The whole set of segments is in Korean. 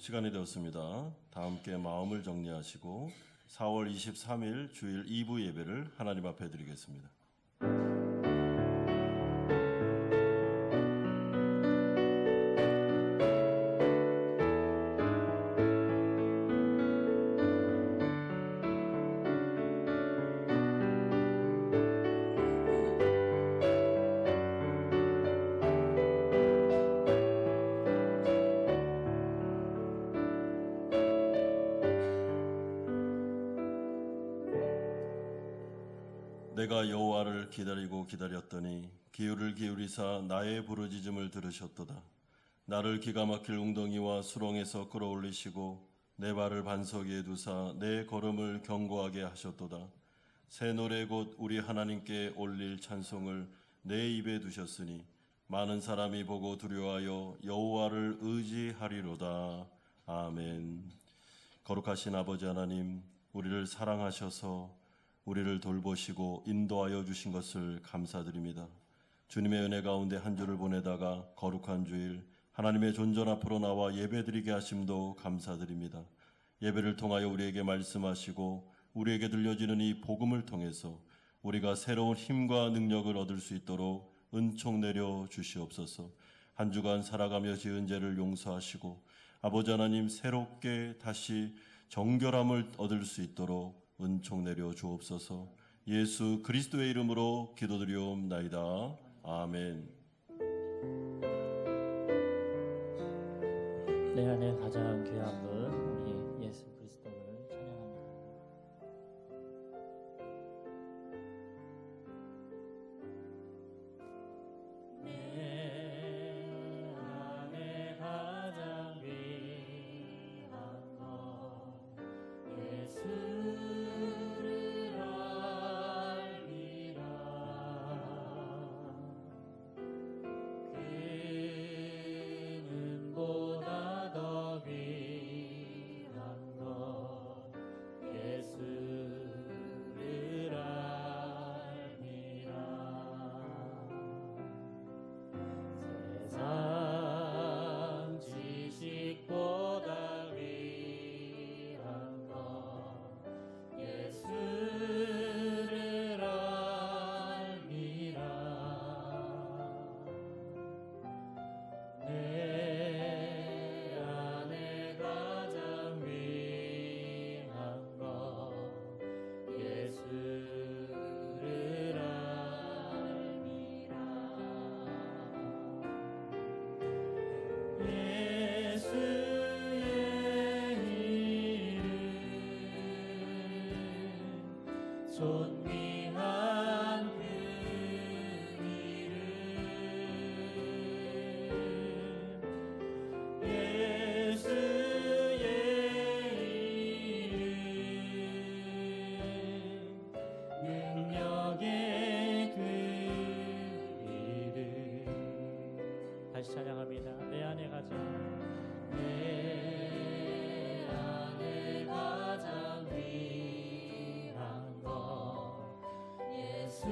시간이 되었습니다. 다 함께 마음을 정리하시고 4월 23일 주일 2부 예배를 하나님 앞에 드리겠습니다. 내가 여호와를 기다리고 기다렸더니 기울을 기울이사 나의 부르짖음을 들으셨도다. 나를 기가 막힐 웅덩이와 수렁에서 끌어올리시고 내 발을 반석 위에 두사 내 걸음을 견고하게 하셨도다. 새 노래 곧 우리 하나님께 올릴 찬송을 내 입에 두셨으니 많은 사람이 보고 두려워하여 여호와를 의지하리로다. 아멘. 거룩하신 아버지 하나님, 우리를 사랑하셔서 우리를 돌보시고 인도하여 주신 것을 감사드립니다. 주님의 은혜 가운데 한 주를 보내다가 거룩한 주일 하나님의 존전 앞으로 나와 예배드리게 하심도 감사드립니다. 예배를 통하여 우리에게 말씀하시고 우리에게 들려지는 이 복음을 통해서 우리가 새로운 힘과 능력을 얻을 수 있도록 은총 내려 주시옵소서. 한 주간 살아가며 지은 죄를 용서하시고 아버지 하나님 새롭게 다시 정결함을 얻을 수 있도록 은총 내려 주옵소서. 예수 그리스도의 이름으로 기도드리옵나이다. 아멘. 내 안에 가장 귀한 분 우리 예수 그리스도를 찬양합니다. 내 안에 가장 귀한 건 예수를 알미라. 그는 보다 더 귀한 것 예수를 알미라. 세상 지식보다 귀한 것 예수를 알미라. 내 안에 가장 귀한 것 예수를 알미라. 예수의 이름 존귀한 그 이름 예수의 이름 능력의 그 이름 다시 찬양합니다. 내 안에 가장 내 안에 가장 귀한 것 예수를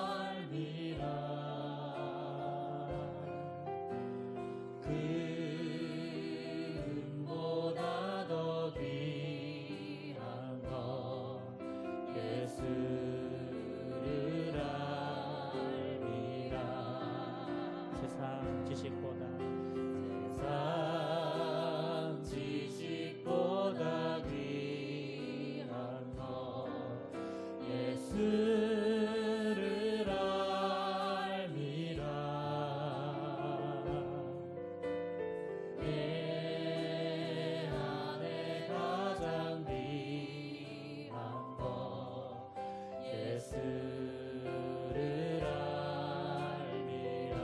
알미라. 금보다 더 귀한 것 예수를 알미라. 세상 지식보다 귀한 것 예수를 알미라. 내 안에 가장 귀한 것 예수를 알미라.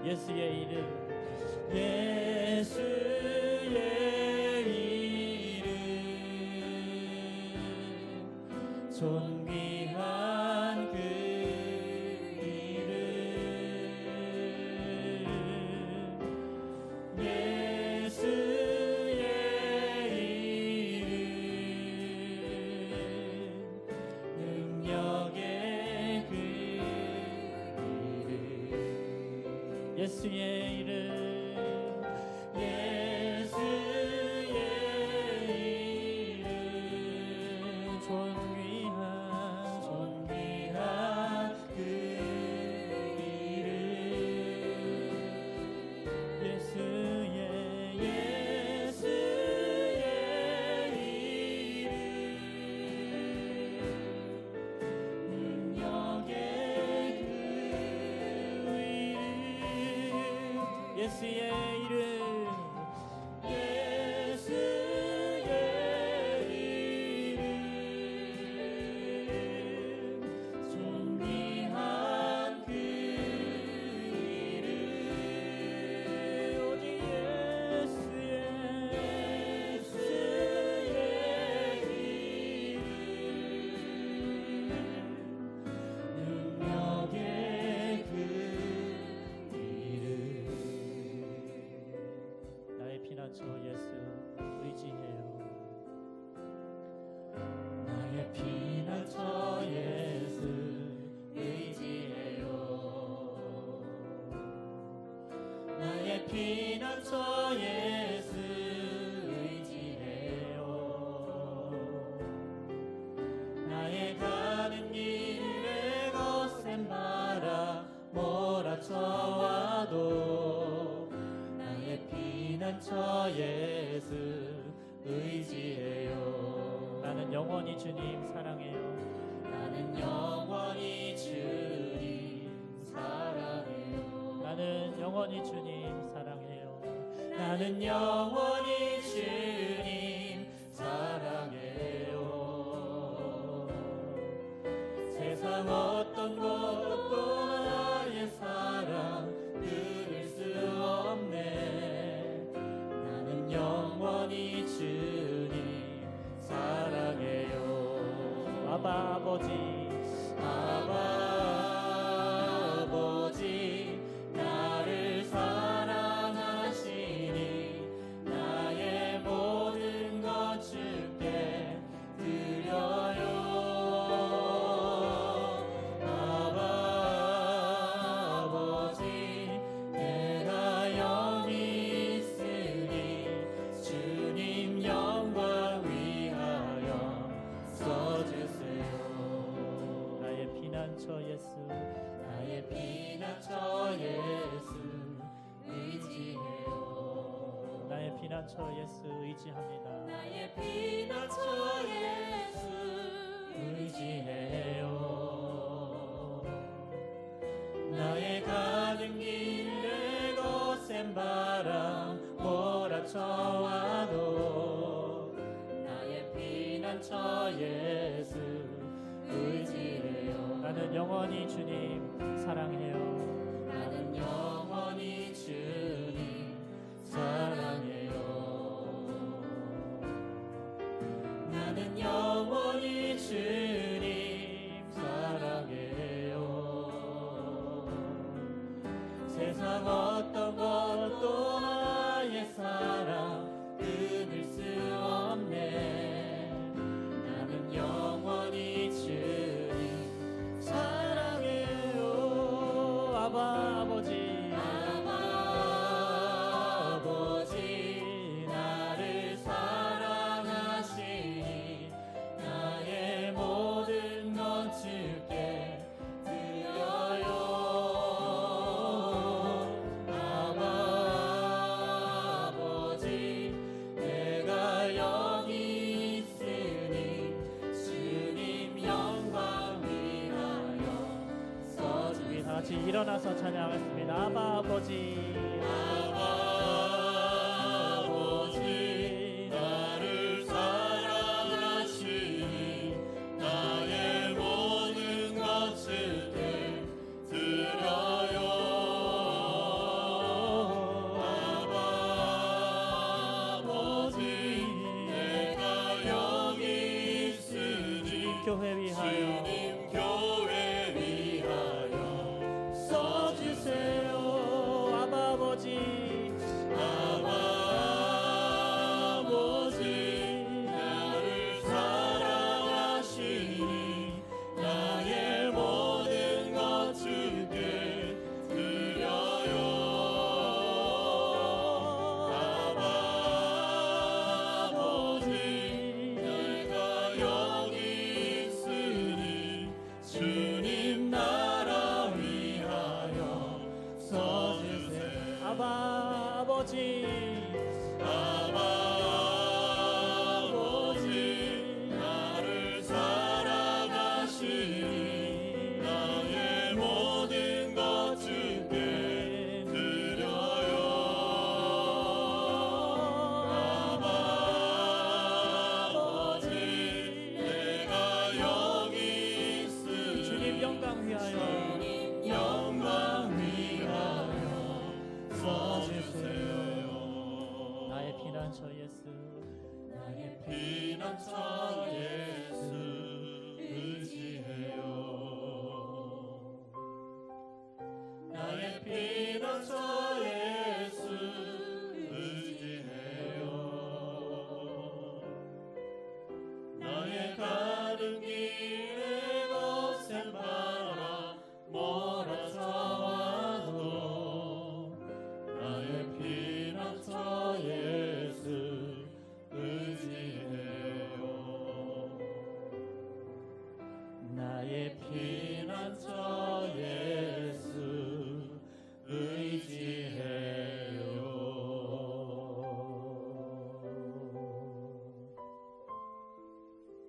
예수의 이름 예수의 이름 존귀한 그 이름 예수의 이름 능력의 그 이름 예수의 예수의 이름 예수의 이름 존귀한 그 이름 오직 예수의 능력의 그 이름 나의 피난처 예수 의지해요 나의 피난처 예수 의지해요 나의 피난처 예수 의지해요 나의 가는 길에 거센 바람 몰아쳐와도 나의 피난처 예수 의지해요 나는 영원히 주님 사랑해요 나는 영원히 주님 사랑해요 나는 영원히 주님 사랑해요 나는 영원히 주님 사랑해요 세상 어떤 것도 나의 사랑 끊을 수 없네 나는 영원히 주님 사랑해요 아바 아버지 아바 아버지 나를 사랑하시니 나의 모든 것 주께 드려요 아바 아버지 내가 여기 있으니 주님 영광 위하여 써주세요 나의 피난처 예수 나의 피난처 예수 의지해요 나의 피난처 예수 의지합니다 나의 피난처 예수 의지해요 나의 가는 길에 거센 바람 몰아쳐와도 나의 피난처 예수 의지해요 나는 영원히 주님 사랑해요 나는 영원히 주님 사랑해요 나는 영원히 주님 사랑해요 세상 어떤 것도 나의 사랑 끊을 수 없네 나는 영원히 주님 사랑해요 아바 아버지 아바 아버지 나를 사랑하시니 나의 모든 것 주께 드려요 아바 아버지 내가 여기 있으니 주님 영광 위하여 써주리 다 같이 일어나서 찬양하겠습니다 아바 아버지 아바 아버지 나를 사랑하시니 나의 모든 것 주께 드려요 아바 아버지 내가 여기 있으니 교회 위하여 주님 교회 위하여 써주세요 아바 아버지 아바 아버지 나를 사랑하시니 나의 모든 것 주께 드려요 아바 아버지 내가 여기 있으니 주님 나의 피난처 예수 의지해요.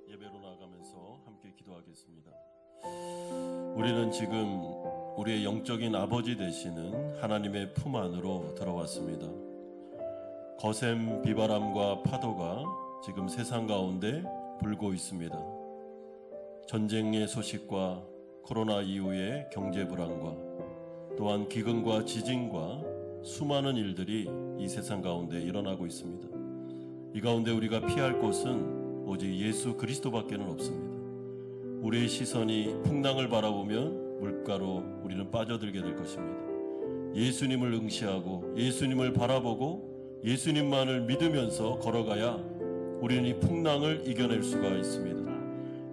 예배로 나아가면서 함께 기도하겠습니다. 우리는 지금 우리의 영적인 아버지 되시는 하나님의 품 안으로 들어왔습니다. 거센 비바람과 파도가 지금 세상 가운데 불고 있습니다. 전쟁의 소식과 코로나 이후의 경제 불안과 또한 기근과 지진과 수많은 일들이 이 세상 가운데 일어나고 있습니다. 이 가운데 우리가 피할 곳은 오직 예수 그리스도밖에는 없습니다. 우리의 시선이 풍랑을 바라보면 물가로 우리는 빠져들게 될 것입니다. 예수님을 응시하고 예수님을 바라보고 예수님만을 믿으면서 걸어가야 우리는 이 풍랑을 이겨낼 수가 있습니다.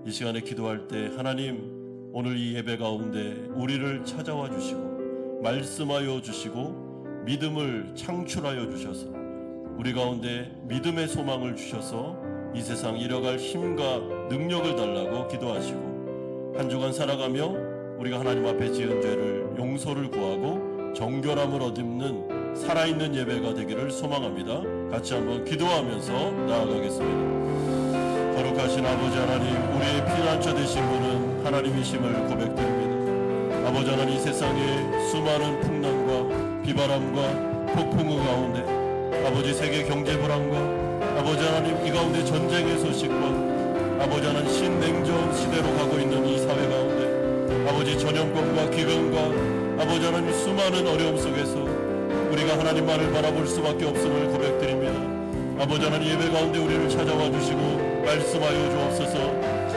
이 시간에 기도할 때 하나님, 오늘 이 예배 가운데 우리를 찾아와 주시고 말씀하여 주시고 믿음을 창출하여 주셔서 우리 가운데 믿음의 소망을 주셔서 이 세상 이뤄갈 힘과 능력을 달라고 기도하시고 한 주간 살아가며 우리가 하나님 앞에 지은 죄를 용서를 구하고 정결함을 얻는 살아있는 예배가 되기를 소망합니다. 같이 한번 기도하면서 나아가겠습니다. 거룩하신 아버지 하나님, 우리의 피난처 되신 분은 하나님이심을 고백드립니다. 아버지 하나님, 이 세상의 수많은 풍랑과 비바람과 폭풍우 가운데 아버지 세계 경제 불안과 아버지 하나님 이 가운데 전쟁의 소식과 아버지 하나님 신냉전 시대로 가고 있는 이 사회 가운데 아버지 전염병과 기근과 아버지 하나님 수많은 어려움 속에서 우리가 하나님만을 바라볼 수밖에 없음을 고백드립니다. 아버지 하나님 예배 가운데 우리를 찾아와 주시고 말씀하여 주옵소서.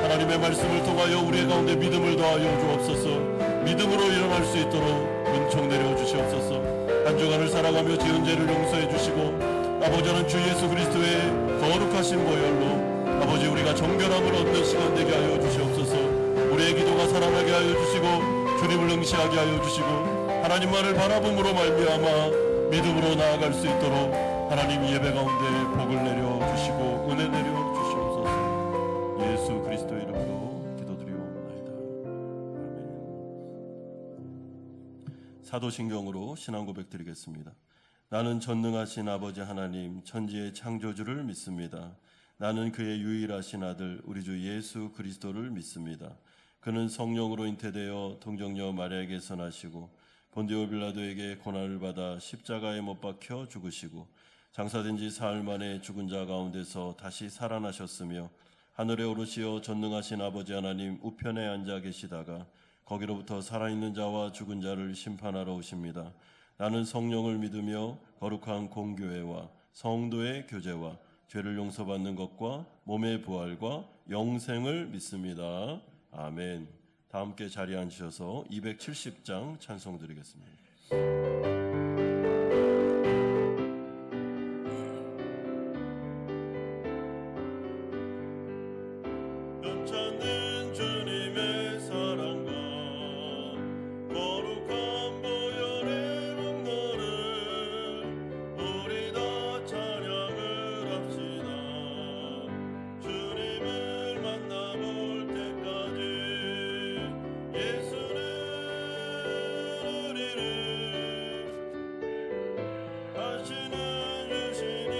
하나님의 말씀을 통하여 우리 가운데 믿음을 더하여 주옵소서. 믿음으로 일어날 수 있도록 은총 내려 주시옵소서. 한 주간을 살아가며 지은 죄를 용서해 주시고 아버지 하나님 주 예수 그리스도의 거룩하신 보혈로 아버지 우리가 정결함을 얻는 시간 되게 하여 주시옵소서. 우리의 기도가 살아나게 하여 주시고 주님을 응시하게 하여 주시고 하나님만을 바라봄으로 말미암아 믿음으로 나아갈 수 있도록 하나님 예배 가운데 복을 내려 주시고 은혜 내려 주시옵소서. 예수 그리스도의 이름으로 기도드리옵나이다. 아멘. 사도신경으로 신앙 고백 드리겠습니다. 나는 전능하신 아버지 하나님 천지의 창조주를 믿습니다. 나는 그의 유일하신 아들 우리 주 예수 그리스도를 믿습니다. 그는 성령으로 잉태되어 동정녀 마리아에게서 나시고 본디오 빌라도에게 고난을 받아 십자가에 못 박혀 죽으시고 장사된 지 사흘 만에 죽은 자 가운데서 다시 살아나셨으며 하늘에 오르시어 전능하신 아버지 하나님 우편에 앉아 계시다가 거기로부터 살아있는 자와 죽은 자를 심판하러 오십니다. 나는 성령을 믿으며 거룩한 공교회와 성도의 교제와 죄를 용서받는 것과 몸의 부활과 영생을 믿습니다. 아멘. 다 함께 자리에 앉으셔서 270장 찬송 드리겠습니다. 넘쳐난 주님의 사랑과 거룩한 보혈의 공로를 우리 다 찬양을 합시다. 주님을 만나볼 때까지 예수는 우리를 하시는 주시니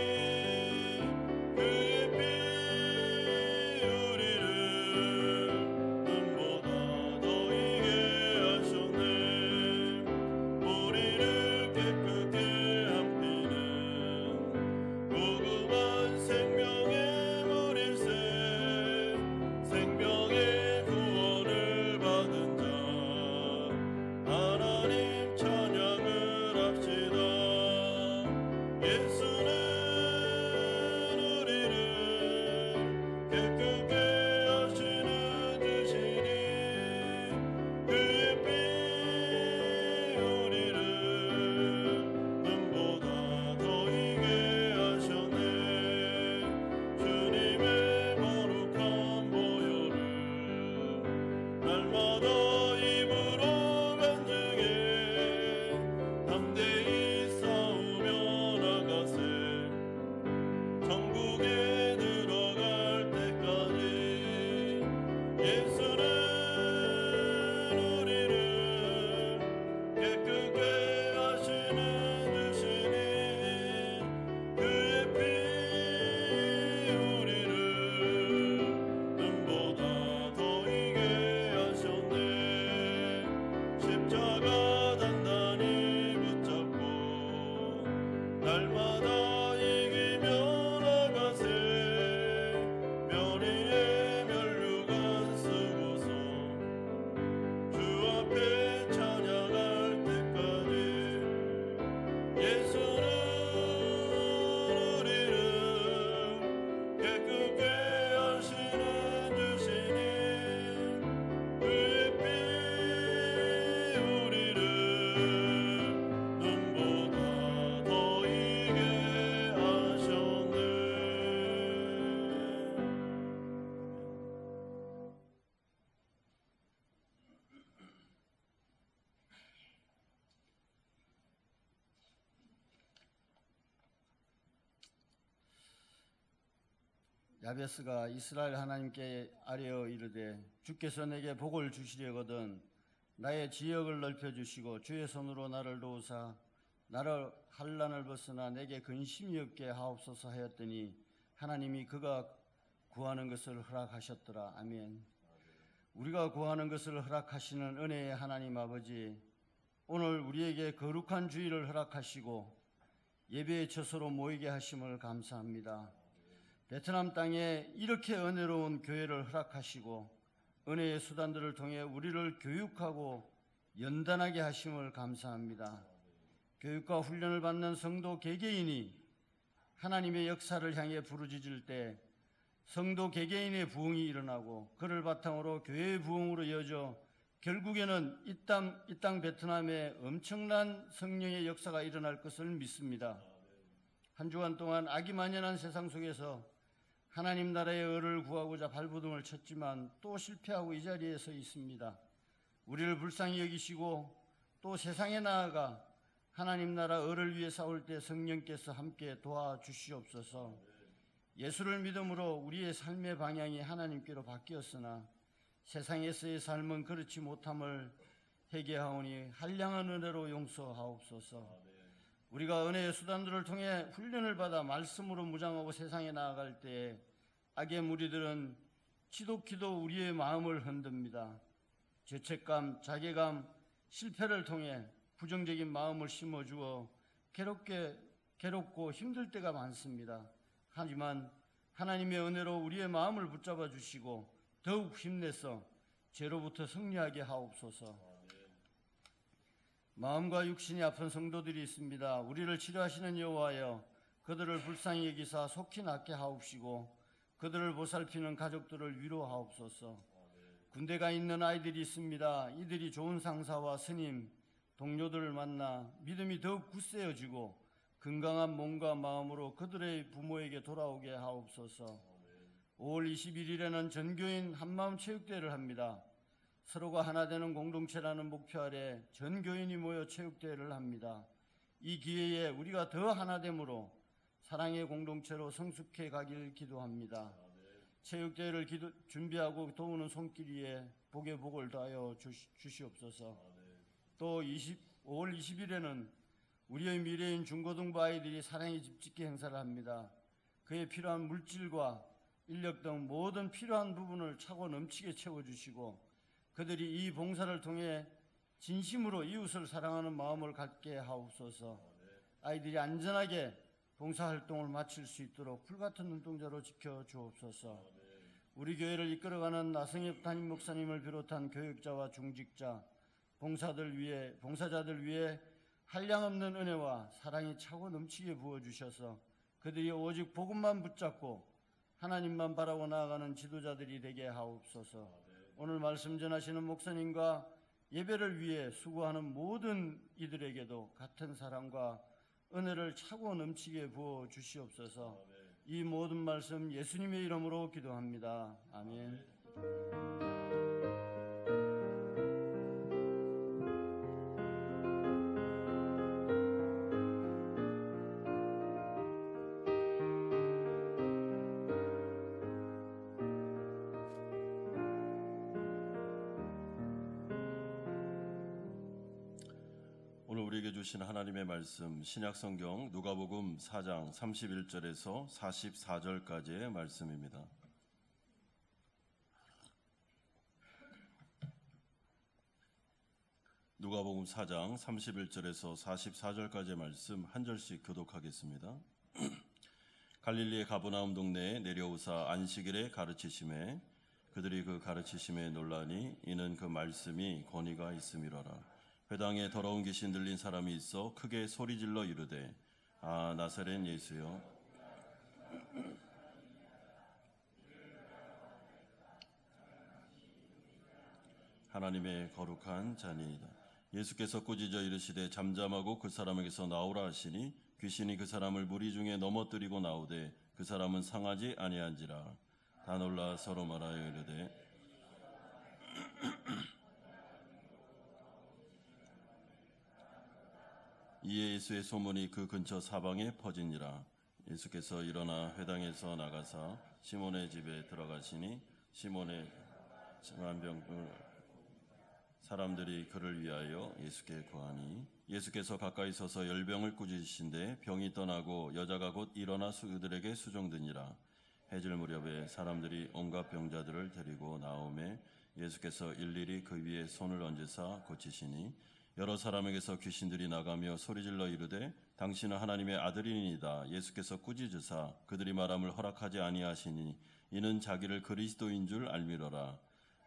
그의 피 우리를 눈보다 더 이게 하셨네. 우리를 깨끗게 한 피는 무궁한 생명의 물일세. 생명의 구원을 받은 자 하나님 찬양을 합시다. 예수는 우리를 깨끗게 하시는 주시니 그의 피 우리를 눈보다 더 이게 하셨네. 주님의 거룩한 보혈을 날마다 입으로 간증해 담대히 싸우며 나가세. 천국에 들어갈 때까지 예수는 야베스가 이스라엘 하나님께 아뢰어 이르되 주께서 내게 복을 주시려거든 나의 지역을 넓혀주시고 주의 손으로 나를 도우사 나를 환난을 벗으나 내게 근심이 없게 하옵소서 하였더니 하나님이 그가 구하는 것을 허락하셨더라. 아멘. 우리가 구하는 것을 허락하시는 은혜의 하나님 아버지, 오늘 우리에게 거룩한 주일을 허락하시고 예배의 처소로 모이게 하심을 감사합니다. 베트남 땅에 이렇게 은혜로운 교회를 허락하시고 은혜의 수단들을 통해 우리를 교육하고 연단하게 하심을 감사합니다. 교육과 훈련을 받는 성도 개개인이 하나님의 역사를 향해 부르짖을 때 성도 개개인의 부흥이 일어나고 그를 바탕으로 교회의 부흥으로 이어져 결국에는 이 땅 베트남에 엄청난 성령의 역사가 일어날 것을 믿습니다. 한 주간 동안 악이 만연한 세상 속에서 하나님 나라의 의를 구하고자 발버둥을 쳤지만 또 실패하고 이 자리에 서 있습니다. 우리를 불쌍히 여기시고 또 세상에 나아가 하나님 나라 의를 위해 싸울 때 성령께서 함께 도와주시옵소서. 예수를 믿음으로 우리의 삶의 방향이 하나님께로 바뀌었으나 세상에서의 삶은 그렇지 못함을 회개하오니 한량한 은혜로 용서하옵소서. 우리가 은혜의 수단들을 통해 훈련을 받아 말씀으로 무장하고 세상에 나아갈 때 악의 무리들은 지독히도 우리의 마음을 흔듭니다. 죄책감, 자괴감, 실패를 통해 부정적인 마음을 심어주어 괴롭고 힘들 때가 많습니다. 하지만 하나님의 은혜로 우리의 마음을 붙잡아 주시고 더욱 힘내서 죄로부터 승리하게 하옵소서. 마음과 육신이 아픈 성도들이 있습니다. 우리를 치료하시는 여호와여, 그들을 불쌍히 여기사 속히 낫게 하옵시고 그들을 보살피는 가족들을 위로하옵소서. 군대가 있는 아이들이 있습니다. 이들이 좋은 상사와 스님, 동료들을 만나 믿음이 더욱 굳세어지고 건강한 몸과 마음으로 그들의 부모에게 돌아오게 하옵소서. 5월 21일에는 전교인 한마음 체육대회를 합니다. 서로가 하나 되는 공동체라는 목표 아래 전 교인이 모여 체육대회를 합니다. 이 기회에 우리가 더 하나됨으로 사랑의 공동체로 성숙해 가길 기도합니다. 체육대회를 준비하고 도우는 손길 위에 복의 복을 더하여 주시옵소서. 또 5월 20일에는 우리의 미래인 중고등부 아이들이 사랑의 집짓기 행사를 합니다. 그에 필요한 물질과 인력 등 모든 필요한 부분을 차고 넘치게 채워주시고 그들이 이 봉사를 통해 진심으로 이웃을 사랑하는 마음을 갖게 하옵소서. 아이들이 안전하게 봉사활동을 마칠 수 있도록 불같은 눈동자로 지켜주옵소서. 우리 교회를 이끌어가는 나성엽 담임 목사님을 비롯한 교육자와 중직자, 봉사자들 위해 한량없는 은혜와 사랑이 차고 넘치게 부어주셔서 그들이 오직 복음만 붙잡고 하나님만 바라고 나아가는 지도자들이 되게 하옵소서. 오늘 말씀 전하시는 목사님과 예배를 위해 수고하는 모든 이들에게도 같은 사랑과 은혜를 차고 넘치게 부어 주시옵소서. 이 모든 말씀 예수님의 이름으로 기도합니다. 아멘. 오늘 우리에게 주신 하나님의 말씀 신약성경 누가복음 4장 31절에서 44절까지의 말씀입니다. 누가복음 4장 31절에서 44절까지의 말씀 한 절씩 교독하겠습니다. 갈릴리의 가버나움 동네에 내려오사 안식일에 가르치심에 그들이 그 가르치심에 놀라니 이는 그 말씀이 권위가 있음이로라. 회당에 더러운 귀신 들린 사람이 있어 크게 소리질러 이르되 아 나사렛 예수여 하나님의 거룩한 자니이다. 예수께서 꾸짖어 이르시되 잠잠하고 그 사람에게서 나오라 하시니 귀신이 그 사람을 무리 중에 넘어뜨리고 나오되 그 사람은 상하지 아니한지라. 다 놀라 서로 말하여 이르되 이에 예수의 소문이 그 근처 사방에 퍼지니라. 예수께서 일어나 회당에서 나가사 시몬의 집에 들어가시니 시몬의 만병을 사람들이 그를 위하여 예수께 구하니 예수께서 가까이 서서 열병을 꾸짖으신데 병이 떠나고 여자가 곧 일어나 그들에게 수종드니라. 해질 무렵에 사람들이 온갖 병자들을 데리고 나오매 예수께서 일일이 그 위에 손을 얹으사 고치시니 여러 사람에게서 귀신들이 나가며 소리질러 이르되 당신은 하나님의 아들이니이다. 예수께서 꾸짖으사 그들이 말함을 허락하지 아니하시니 이는 자기를 그리스도인 줄 알미러라.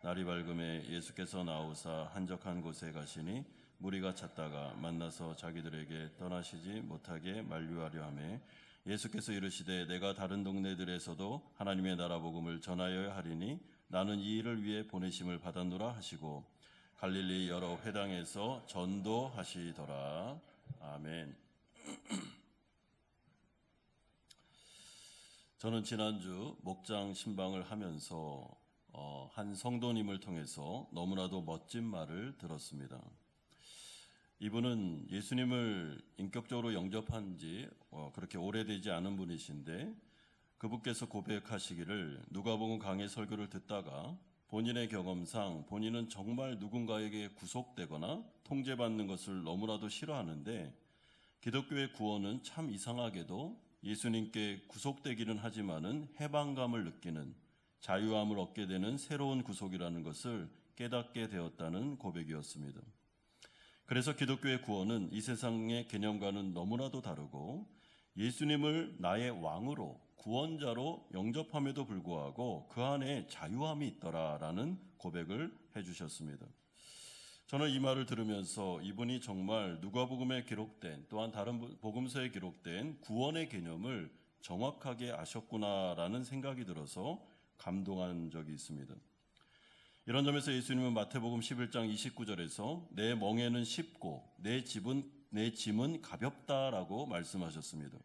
날이 밝음에 예수께서 나오사 한적한 곳에 가시니 무리가 찾다가 만나서 자기들에게 떠나시지 못하게 만류하려 하매 예수께서 이르시되 내가 다른 동네들에서도 하나님의 나라 복음을 전하여야 하리니 나는 이 일을 위해 보내심을 받았노라 하시고 갈릴리 여러 회당에서 전도하시더라. 아멘. 저는 지난주 목장 신방을 하면서 한 성도님을 통해서 너무나도 멋진 말을 들었습니다. 이분은 예수님을 인격적으로 영접한 지 그렇게 오래되지 않은 분이신데 그분께서 고백하시기를 누가복음 강해 설교를 듣다가 본인의 경험상 본인은 정말 누군가에게 구속되거나 통제받는 것을 너무나도 싫어하는데 기독교의 구원은 참 이상하게도 예수님께 구속되기는 하지만은 해방감을 느끼는 자유함을 얻게 되는 새로운 구속이라는 것을 깨닫게 되었다는 고백이었습니다. 그래서 기독교의 구원은 이 세상의 개념과는 너무나도 다르고 예수님을 나의 왕으로 구원자로 영접함에도 불구하고 그 안에 자유함이 있더라라는 고백을 해주셨습니다. 저는 이 말을 들으면서 이분이 정말 누가복음에 기록된 또한 다른 복음서에 기록된 구원의 개념을 정확하게 아셨구나라는 생각이 들어서 감동한 적이 있습니다. 이런 점에서 예수님은 마태복음 11장 29절에서 내 멍에는 쉽고 내 짐은 가볍다라고 말씀하셨습니다.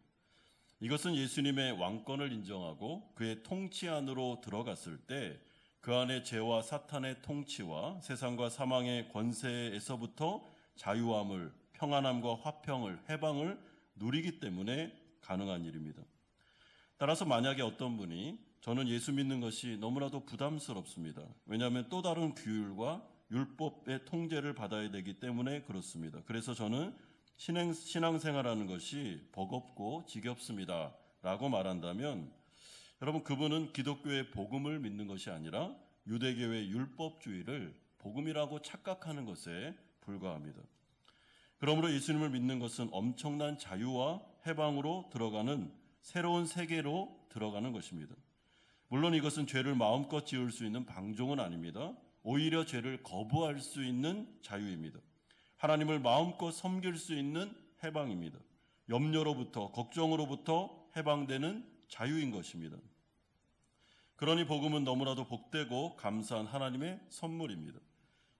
이것은 예수님의 왕권을 인정하고 그의 통치 안으로 들어갔을 때 그 안에 죄와 사탄의 통치와 세상과 사망의 권세에서부터 자유함을, 평안함과 화평을, 해방을 누리기 때문에 가능한 일입니다. 따라서 만약에 어떤 분이 저는 예수 믿는 것이 너무나도 부담스럽습니다. 왜냐하면 또 다른 규율과 율법의 통제를 받아야 되기 때문에 그렇습니다. 그래서 저는 신앙생활하는 것이 버겁고 지겹습니다 라고 말한다면 여러분 그분은 기독교의 복음을 믿는 것이 아니라 유대교의 율법주의를 복음이라고 착각하는 것에 불과합니다. 그러므로 예수님을 믿는 것은 엄청난 자유와 해방으로 들어가는 새로운 세계로 들어가는 것입니다. 물론 이것은 죄를 마음껏 지을 수 있는 방종은 아닙니다. 오히려 죄를 거부할 수 있는 자유입니다. 하나님을 마음껏 섬길 수 있는 해방입니다. 염려로부터 걱정으로부터 해방되는 자유인 것입니다. 그러니 복음은 너무나도 복되고 감사한 하나님의 선물입니다.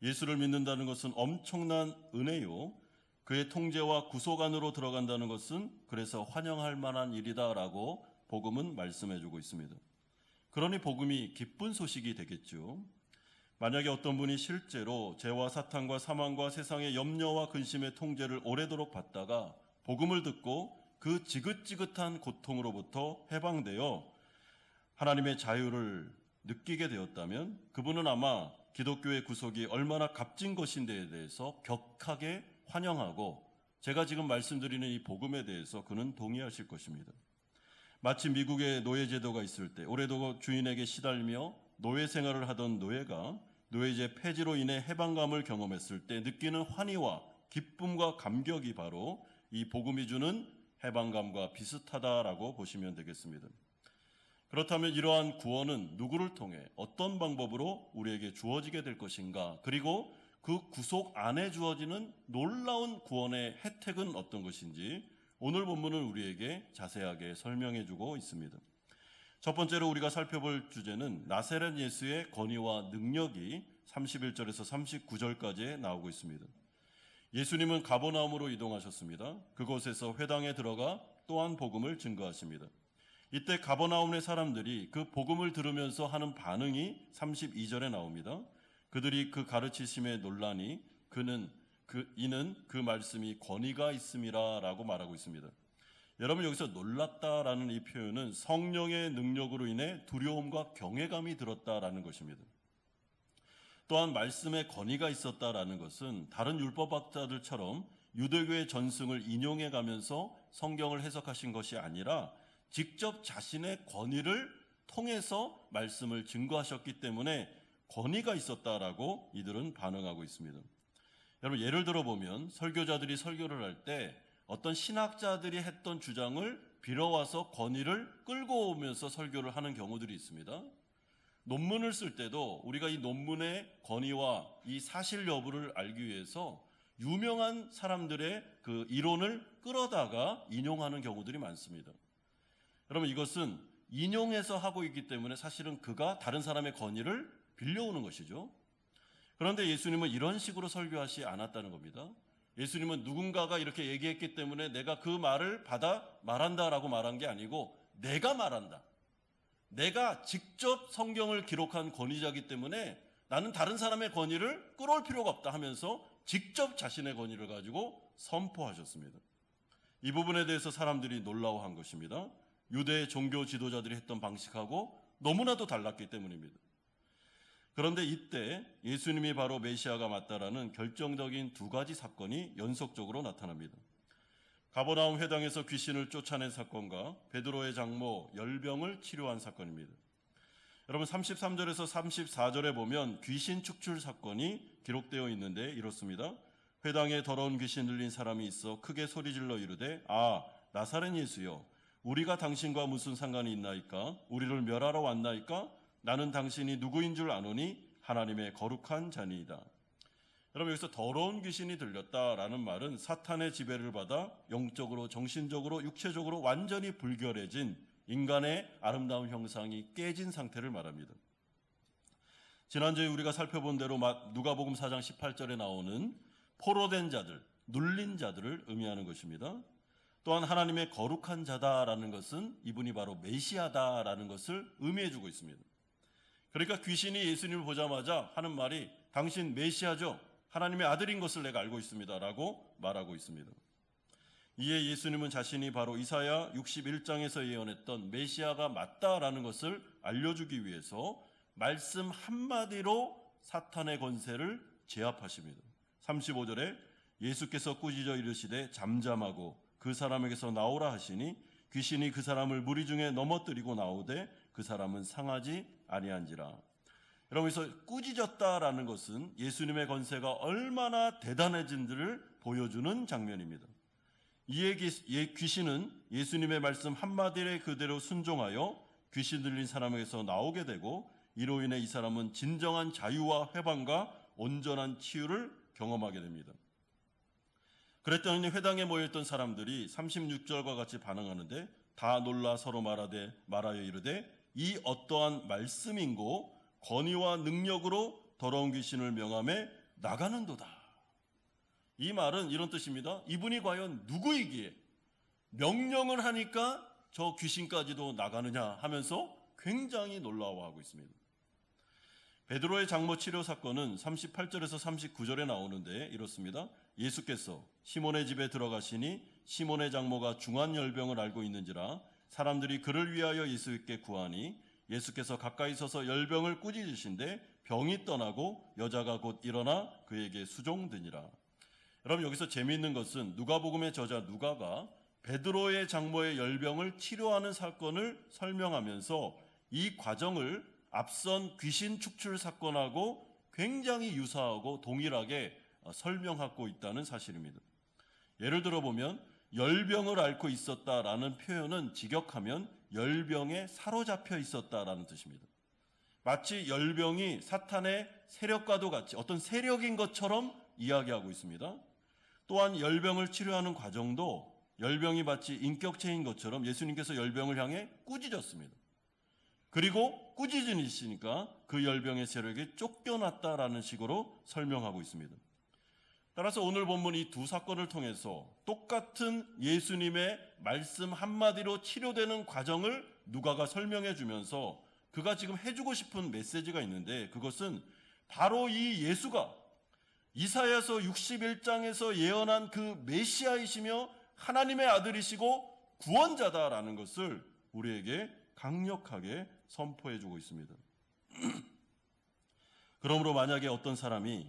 예수를 믿는다는 것은 엄청난 은혜요. 그의 통제와 구속 안으로 들어간다는 것은 그래서 환영할 만한 일이다라고 복음은 말씀해주고 있습니다. 그러니 복음이 기쁜 소식이 되겠죠. 만약에 어떤 분이 실제로 죄와 사탄과 사망과 세상의 염려와 근심의 통제를 오래도록 받다가 복음을 듣고 그 지긋지긋한 고통으로부터 해방되어 하나님의 자유를 느끼게 되었다면 그분은 아마 기독교의 구속이 얼마나 값진 것인데에 대해서 격하게 환영하고 제가 지금 말씀드리는 이 복음에 대해서 그는 동의하실 것입니다. 마치 미국의 노예제도가 있을 때 오래도록 주인에게 시달며 노예 생활을 하던 노예가 노예제 폐지로 인해 해방감을 경험했을 때 느끼는 환희와 기쁨과 감격이 바로 이 복음이 주는 해방감과 비슷하다라고 보시면 되겠습니다. 그렇다면 이러한 구원은 누구를 통해 어떤 방법으로 우리에게 주어지게 될 것인가? 그리고 그 구속 안에 주어지는 놀라운 구원의 혜택은 어떤 것인지 오늘 본문은 우리에게 자세하게 설명해 주고 있습니다. 첫 번째로 우리가 살펴볼 주제는 나사렛 예수의 권위와 능력이 31절에서 39절까지 나오고 있습니다. 예수님은 가버나움으로 이동하셨습니다. 그곳에서 회당에 들어가 또한 복음을 증거하십니다. 이때 가버나움의 사람들이 그 복음을 들으면서 하는 반응이 32절에 나옵니다. 그들이 그 가르치심에 놀라니 이는 그 말씀이 권위가 있음이라 라고 말하고 있습니다. 여러분 여기서 놀랐다라는 이 표현은 성령의 능력으로 인해 두려움과 경외감이 들었다라는 것입니다. 또한 말씀에 권위가 있었다라는 것은 다른 율법학자들처럼 유대교의 전승을 인용해 가면서 성경을 해석하신 것이 아니라 직접 자신의 권위를 통해서 말씀을 증거하셨기 때문에 권위가 있었다라고 이들은 반응하고 있습니다. 여러분 예를 들어 보면 설교자들이 설교를 할 때 어떤 신학자들이 했던 주장을 빌어와서 권위를 끌고 오면서 설교를 하는 경우들이 있습니다. 논문을 쓸 때도 우리가 이 논문의 권위와 이 사실 여부를 알기 위해서 유명한 사람들의 그 이론을 끌어다가 인용하는 경우들이 많습니다. 여러분 이것은 인용해서 하고 있기 때문에 사실은 그가 다른 사람의 권위를 빌려오는 것이죠. 그런데 예수님은 이런 식으로 설교하지 않았다는 겁니다. 예수님은 누군가가 이렇게 얘기했기 때문에 내가 그 말을 받아 말한다라고 말한 게 아니고 내가 말한다. 내가 직접 성경을 기록한 권위자이기 때문에 나는 다른 사람의 권위를 끌어올 필요가 없다 하면서 직접 자신의 권위를 가지고 선포하셨습니다. 이 부분에 대해서 사람들이 놀라워한 것입니다. 유대 종교 지도자들이 했던 방식하고 너무나도 달랐기 때문입니다. 그런데 이때 예수님이 바로 메시아가 맞다라는 결정적인 두 가지 사건이 연속적으로 나타납니다. 가버나움 회당에서 귀신을 쫓아낸 사건과 베드로의 장모 열병을 치료한 사건입니다. 여러분 33절에서 34절에 보면 귀신 축출 사건이 기록되어 있는데 이렇습니다. 회당에 더러운 귀신 들린 사람이 있어 크게 소리질러 이르되 아 나사렛 예수여 우리가 당신과 무슨 상관이 있나이까 우리를 멸하러 왔나이까 나는 당신이 누구인 줄 아노니 하나님의 거룩한 자니이다. 여러분 여기서 더러운 귀신이 들렸다라는 말은 사탄의 지배를 받아 영적으로 정신적으로 육체적으로 완전히 불결해진 인간의 아름다운 형상이 깨진 상태를 말합니다. 지난주에 우리가 살펴본 대로 누가복음 4장 18절에 나오는 포로된 자들, 눌린 자들을 의미하는 것입니다. 또한 하나님의 거룩한 자다라는 것은 이분이 바로 메시아다라는 것을 의미해주고 있습니다. 그러니까 귀신이 예수님을 보자마자 하는 말이 당신 메시아죠. 하나님의 아들인 것을 내가 알고 있습니다. 라고 말하고 있습니다. 이에 예수님은 자신이 바로 이사야 61장에서 예언했던 메시아가 맞다라는 것을 알려주기 위해서 말씀 한마디로 사탄의 권세를 제압하십니다. 35절에 예수께서 꾸짖어 이르시되 잠잠하고 그 사람에게서 나오라 하시니 귀신이 그 사람을 무리 중에 넘어뜨리고 나오되 그 사람은 상하지 아니한지라. 여러분 여기서 꾸짖었다라는 것은 예수님의 권세가 얼마나 대단해진지를 보여주는 장면입니다. 이에 귀신은 예수님의 말씀 한마디에 그대로 순종하여 귀신 들린 사람에게서 나오게 되고 이로 인해 이 사람은 진정한 자유와 해방과 온전한 치유를 경험하게 됩니다. 그랬더니 회당에 모여있던 사람들이 36절과 같이 반응하는데 다 놀라 서로 말하여 이르되 이 어떠한 말씀인고 권위와 능력으로 더러운 귀신을 명함에 나가는도다. 이 말은 이런 뜻입니다. 이분이 과연 누구이기에 명령을 하니까 저 귀신까지도 나가느냐 하면서 굉장히 놀라워하고 있습니다. 베드로의 장모 치료 사건은 38절에서 39절에 나오는데 이렇습니다. 예수께서 시몬의 집에 들어가시니 시몬의 장모가 중한 열병을 알고 있는지라 사람들이 그를 위하여 예수께 구하니 예수께서 가까이 서서 열병을 꾸짖으신데 병이 떠나고 여자가 곧 일어나 그에게 수종드니라. 여러분 여기서 재미있는 것은 누가복음의 저자 누가가 베드로의 장모의 열병을 치료하는 사건을 설명하면서 이 과정을 앞선 귀신 축출 사건하고 굉장히 유사하고 동일하게 설명하고 있다는 사실입니다. 예를 들어 보면 열병을 앓고 있었다라는 표현은 직역하면 열병에 사로잡혀 있었다라는 뜻입니다. 마치 열병이 사탄의 세력과도 같이 어떤 세력인 것처럼 이야기하고 있습니다. 또한 열병을 치료하는 과정도 열병이 마치 인격체인 것처럼 예수님께서 열병을 향해 꾸짖었습니다. 그리고 꾸짖으시니까 그 열병의 세력이 쫓겨났다라는 식으로 설명하고 있습니다. 따라서 오늘 본문 이 두 사건을 통해서 똑같은 예수님의 말씀 한마디로 치료되는 과정을 누가가 설명해 주면서 그가 지금 해주고 싶은 메시지가 있는데 그것은 바로 이 예수가 이사야서 61장에서 예언한 그 메시아이시며 하나님의 아들이시고 구원자다라는 것을 우리에게 강력하게 선포해주고 있습니다. 그러므로 만약에 어떤 사람이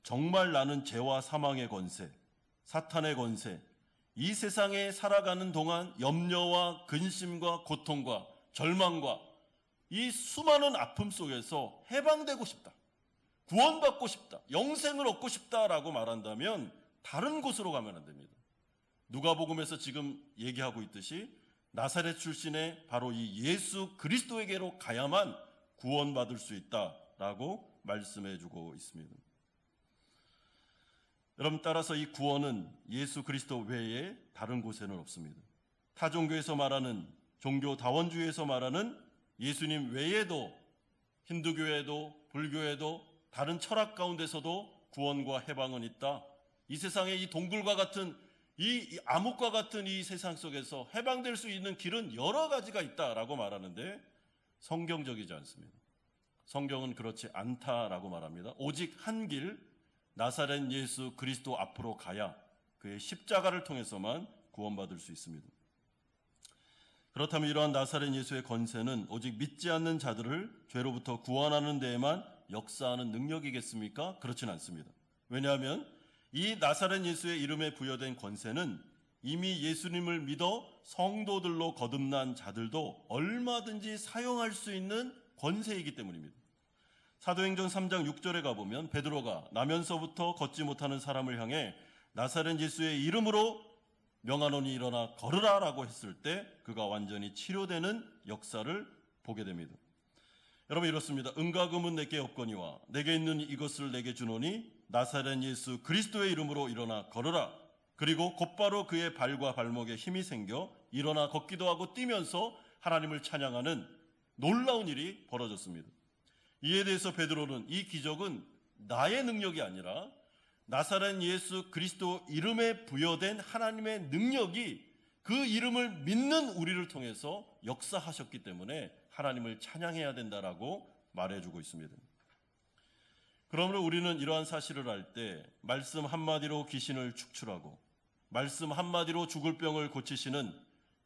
정말 나는 죄와 사망의 권세, 사탄의 권세, 이 세상에 살아가는 동안 염려와 근심과 고통과 절망과 이 수많은 아픔 속에서 해방되고 싶다, 구원받고 싶다, 영생을 얻고 싶다라고 말한다면 다른 곳으로 가면 안 됩니다. 누가복음에서 지금 얘기하고 있듯이 나사렛 출신의 바로 이 예수 그리스도에게로 가야만 구원받을 수 있다라고 말씀해 주고 있습니다. 여러분, 따라서 이 구원은 예수 그리스도 외에 다른 곳에는 없습니다. 타종교에서 말하는, 종교 다원주의에서 말하는 예수님 외에도 힌두교에도 불교에도 다른 철학 가운데서도 구원과 해방은 있다. 이 세상에 이 동굴과 같은 이 암흑과 같은 이 세상 속에서 해방될 수 있는 길은 여러 가지가 있다라고 말하는데 성경적이지 않습니다. 성경은 그렇지 않다라고 말합니다. 오직 한 길, 나사렛 예수 그리스도 앞으로 가야 그의 십자가를 통해서만 구원받을 수 있습니다. 그렇다면 이러한 나사렛 예수의 권세는 오직 믿지 않는 자들을 죄로부터 구원하는 데에만 역사하는 능력이겠습니까? 그렇지는 않습니다. 왜냐하면 이 나사렛 예수의 이름에 부여된 권세는 이미 예수님을 믿어 성도들로 거듭난 자들도 얼마든지 사용할 수 있는 권세이기 때문입니다. 사도행전 3장 6절에 가보면 베드로가 나면서부터 걷지 못하는 사람을 향해 나사렛 예수의 이름으로 명하노니 일어나 걸으라 라고 했을 때 그가 완전히 치료되는 역사를 보게 됩니다. 여러분, 이렇습니다. 은과 금은 내게 없거니와 내게 있는 이것을 내게 주노니 나사렛 예수 그리스도의 이름으로 일어나 걸으라. 그리고 곧바로 그의 발과 발목에 힘이 생겨 일어나 걷기도 하고 뛰면서 하나님을 찬양하는 놀라운 일이 벌어졌습니다. 이에 대해서 베드로는 이 기적은 나의 능력이 아니라 나사렛 예수 그리스도 이름에 부여된 하나님의 능력이 그 이름을 믿는 우리를 통해서 역사하셨기 때문에 하나님을 찬양해야 된다라고 말해주고 있습니다. 그러므로 우리는 이러한 사실을 알 때 말씀 한마디로 귀신을 축출하고 말씀 한마디로 죽을 병을 고치시는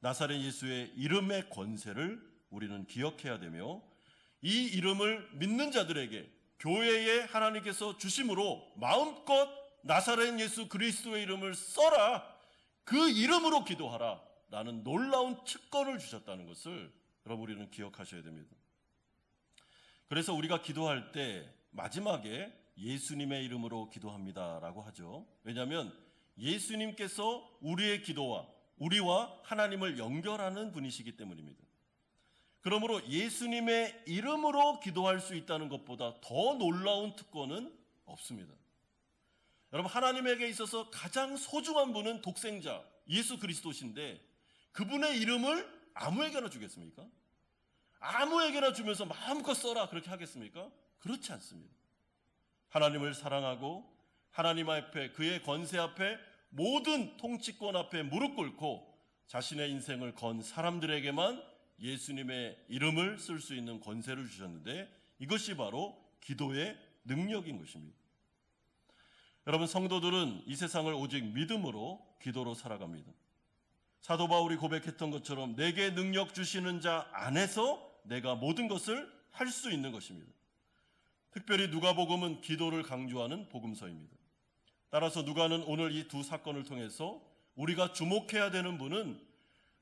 나사렛 예수의 이름의 권세를 우리는 기억해야 되며 이 이름을 믿는 자들에게 교회에 하나님께서 주심으로 마음껏 나사렛 예수 그리스도의 이름을 써라, 그 이름으로 기도하라 라는 놀라운 특권을 주셨다는 것을 여러분 우리는 기억하셔야 됩니다. 그래서 우리가 기도할 때 마지막에 예수님의 이름으로 기도합니다라고 하죠. 왜냐하면 예수님께서 우리의 기도와 우리와 하나님을 연결하는 분이시기 때문입니다. 그러므로 예수님의 이름으로 기도할 수 있다는 것보다 더 놀라운 특권은 없습니다. 여러분, 하나님에게 있어서 가장 소중한 분은 독생자 예수 그리스도신데 그분의 이름을 아무에게나 주겠습니까? 아무에게나 주면서 마음껏 써라 그렇게 하겠습니까? 그렇지 않습니다. 하나님을 사랑하고 하나님 앞에, 그의 권세 앞에, 모든 통치권 앞에 무릎 꿇고 자신의 인생을 건 사람들에게만 예수님의 이름을 쓸 수 있는 권세를 주셨는데 이것이 바로 기도의 능력인 것입니다. 여러분, 성도들은 이 세상을 오직 믿음으로 기도로 살아갑니다. 사도 바울이 고백했던 것처럼 내게 능력 주시는 자 안에서 내가 모든 것을 할 수 있는 것입니다. 특별히 누가복음은 기도를 강조하는 복음서입니다. 따라서 누가는 오늘 이 두 사건을 통해서 우리가 주목해야 되는 분은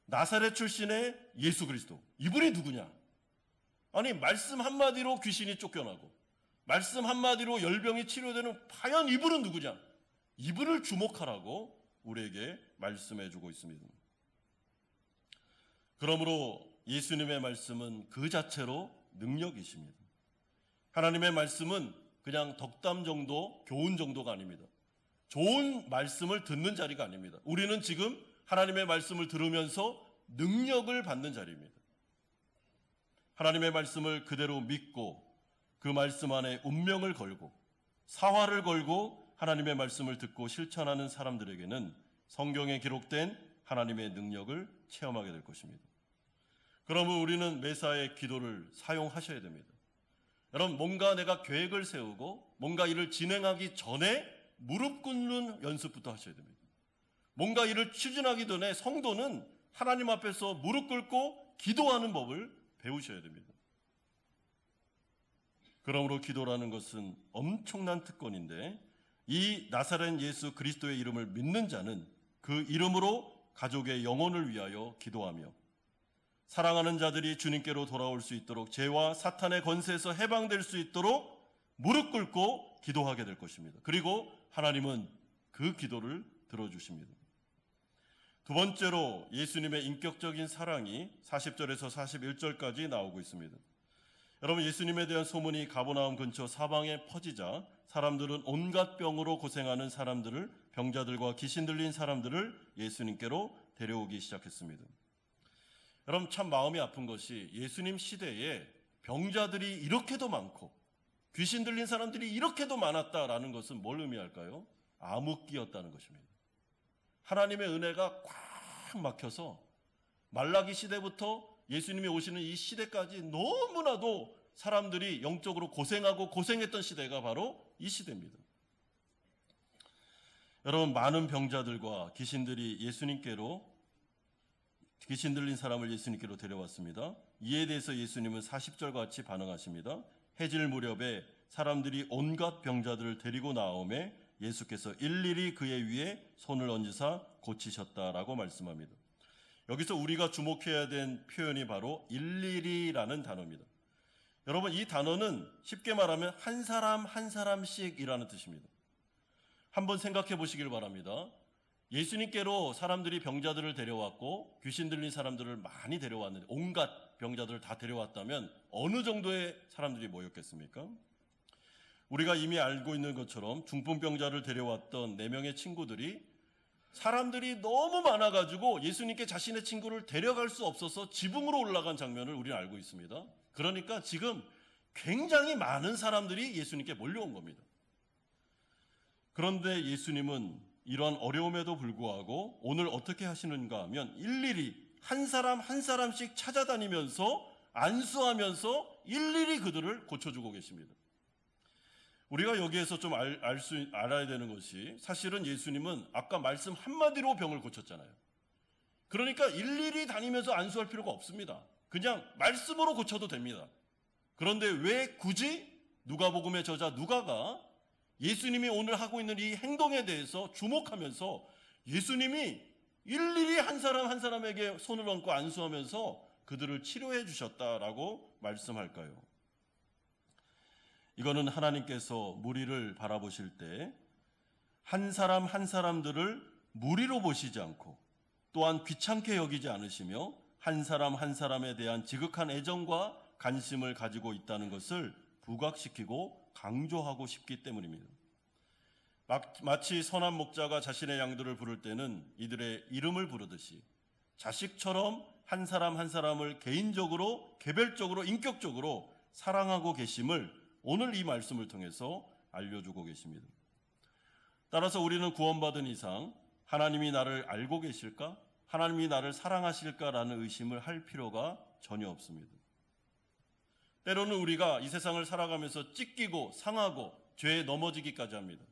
나사렛 출신의 예수 그리스도, 이분이 누구냐? 아니, 말씀 한마디로 귀신이 쫓겨나고 말씀 한마디로 열병이 치료되는 과연 이분은 누구냐? 이분을 주목하라고 우리에게 말씀해 주고 있습니다. 그러므로 예수님의 말씀은 그 자체로 능력이십니다. 하나님의 말씀은 그냥 덕담 정도, 교훈 정도가 아닙니다. 좋은 말씀을 듣는 자리가 아닙니다. 우리는 지금 하나님의 말씀을 들으면서 능력을 받는 자리입니다. 하나님의 말씀을 그대로 믿고 그 말씀 안에 운명을 걸고 사활을 걸고 하나님의 말씀을 듣고 실천하는 사람들에게는 성경에 기록된 하나님의 능력을 체험하게 될 것입니다. 그러면 우리는 매사의 기도를 사용하셔야 됩니다. 여러분, 뭔가 내가 계획을 세우고 뭔가 일을 진행하기 전에 무릎 꿇는 연습부터 하셔야 됩니다. 뭔가 일을 추진하기 전에 성도는 하나님 앞에서 무릎 꿇고 기도하는 법을 배우셔야 됩니다. 그러므로 기도라는 것은 엄청난 특권인데 이 나사렛 예수 그리스도의 이름을 믿는 자는 그 이름으로 가족의 영혼을 위하여 기도하며 사랑하는 자들이 주님께로 돌아올 수 있도록 죄와 사탄의 권세에서 해방될 수 있도록 무릎 꿇고 기도하게 될 것입니다. 그리고 하나님은 그 기도를 들어주십니다. 두 번째로 예수님의 인격적인 사랑이 40절에서 41절까지 나오고 있습니다. 여러분, 예수님에 대한 소문이 가버나움 근처 사방에 퍼지자 사람들은 온갖 병으로 고생하는 사람들을, 병자들과 귀신 들린 사람들을 예수님께로 데려오기 시작했습니다. 여러분, 참 마음이 아픈 것이 예수님 시대에 병자들이 이렇게도 많고 귀신 들린 사람들이 이렇게도 많았다라는 것은 뭘 의미할까요? 암흑기였다는 것입니다. 하나님의 은혜가 꽉 막혀서 말라기 시대부터 예수님이 오시는 이 시대까지 너무나도 사람들이 영적으로 고생하고 고생했던 시대가 바로 이 시대입니다. 여러분, 많은 병자들과 귀신들이 귀신 들린 사람을 예수님께로 데려왔습니다. 이에 대해서 예수님은 40절과 같이 반응하십니다. 해질 무렵에 사람들이 온갖 병자들을 데리고 나오매 예수께서 일일이 그의 위에 손을 얹으사 고치셨다라고 말씀합니다. 여기서 우리가 주목해야 된 표현이 바로 일일이라는 단어입니다. 여러분, 이 단어는 쉽게 말하면 한 사람 한 사람씩이라는 뜻입니다. 한번 생각해 보시길 바랍니다. 예수님께로 사람들이 병자들을 데려왔고 귀신 들린 사람들을 많이 데려왔는데, 온갖 병자들을 다 데려왔다면 어느 정도의 사람들이 모였겠습니까? 우리가 이미 알고 있는 것처럼 중풍병자를 데려왔던 4명의 친구들이 사람들이 너무 많아가지고 예수님께 자신의 친구를 데려갈 수 없어서 지붕으로 올라간 장면을 우리는 알고 있습니다. 그러니까 지금 굉장히 많은 사람들이 예수님께 몰려온 겁니다. 그런데 예수님은 이러한 어려움에도 불구하고 오늘 어떻게 하시는가 하면 일일이 한 사람 한 사람씩 찾아다니면서 안수하면서 일일이 그들을 고쳐주고 계십니다. 우리가 여기에서 좀 알아야 되는 것이, 사실은 예수님은 아까 말씀 한마디로 병을 고쳤잖아요. 그러니까 일일이 다니면서 안수할 필요가 없습니다. 그냥 말씀으로 고쳐도 됩니다. 그런데 왜 굳이 누가복음의 저자 누가가 예수님이 오늘 하고 있는 이 행동에 대해서 주목하면서 예수님이 일일이 한 사람 한 사람에게 손을 얹고 안수하면서 그들을 치료해 주셨다라고 말씀할까요? 이거는 하나님께서 무리를 바라보실 때 한 사람 한 사람들을 무리로 보시지 않고 또한 귀찮게 여기지 않으시며 한 사람 한 사람에 대한 지극한 애정과 관심을 가지고 있다는 것을 부각시키고 강조하고 싶기 때문입니다. 마치 선한 목자가 자신의 양들을 부를 때는 이들의 이름을 부르듯이 자식처럼 한 사람 한 사람을 개인적으로, 개별적으로, 인격적으로 사랑하고 계심을 오늘 이 말씀을 통해서 알려주고 계십니다. 따라서 우리는 구원받은 이상 하나님이 나를 알고 계실까? 하나님이 나를 사랑하실까라는 의심을 할 필요가 전혀 없습니다. 때로는 우리가 이 세상을 살아가면서 찢기고 상하고 죄에 넘어지기까지 합니다.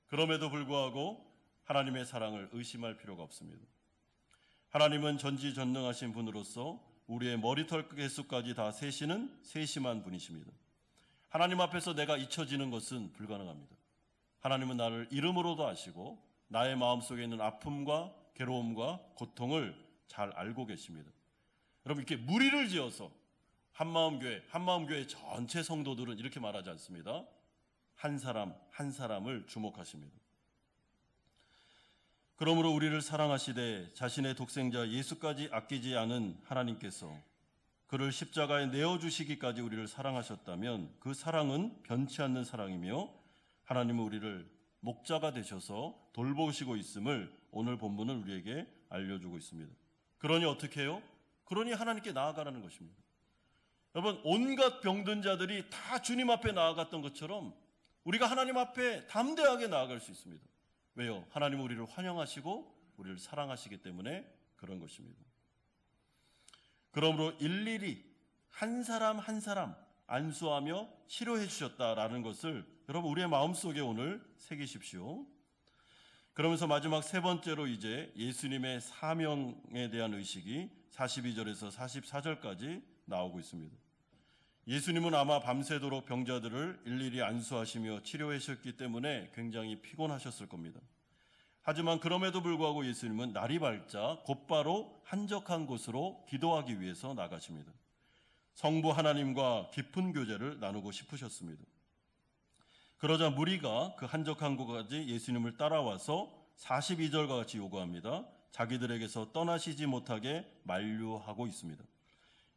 그럼에도 불구하고 하나님의 사랑을 의심할 필요가 없습니다. 하나님은 전지전능하신 분으로서 우리의 머리털 개수까지 다 세시는 세심한 분이십니다. 하나님 앞에서 내가 잊혀지는 것은 불가능합니다. 하나님은 나를 이름으로도 아시고 나의 마음속에 있는 아픔과 괴로움과 고통을 잘 알고 계십니다. 여러분, 이렇게 무리를 지어서 한마음교회 전체 성도들은 이렇게 말하지 않습니다. 한 사람 한 사람을 주목하십니다. 그러므로 우리를 사랑하시되 자신의 독생자 예수까지 아끼지 않은 하나님께서 그를 십자가에 내어주시기까지 우리를 사랑하셨다면 그 사랑은 변치 않는 사랑이며 하나님은 우리를 목자가 되셔서 돌보시고 있음을 오늘 본문은 우리에게 알려주고 있습니다. 그러니 어떻게 해요? 그러니 하나님께 나아가라는 것입니다. 여러분, 온갖 병든 자들이 다 주님 앞에 나아갔던 것처럼 우리가 하나님 앞에 담대하게 나아갈 수 있습니다. 왜요? 하나님은 우리를 환영하시고 우리를 사랑하시기 때문에 그런 것입니다. 그러므로 일일이 한 사람 한 사람 안수하며 치료해 주셨다라는 것을 여러분 우리의 마음속에 오늘 새기십시오. 그러면서 마지막 세 번째로 이제 예수님의 사명에 대한 의식이 42절에서 44절까지 나오고 있습니다. 예수님은 아마 밤새도록 병자들을 일일이 안수하시며 치료하셨기 때문에 굉장히 피곤하셨을 겁니다. 하지만 그럼에도 불구하고 예수님은 날이 밝자 곧바로 한적한 곳으로 기도하기 위해서 나가십니다. 성부 하나님과 깊은 교제를 나누고 싶으셨습니다. 그러자 무리가 그 한적한 곳까지 예수님을 따라와서 42절과 같이 요구합니다. 자기들에게서 떠나시지 못하게 만류하고 있습니다.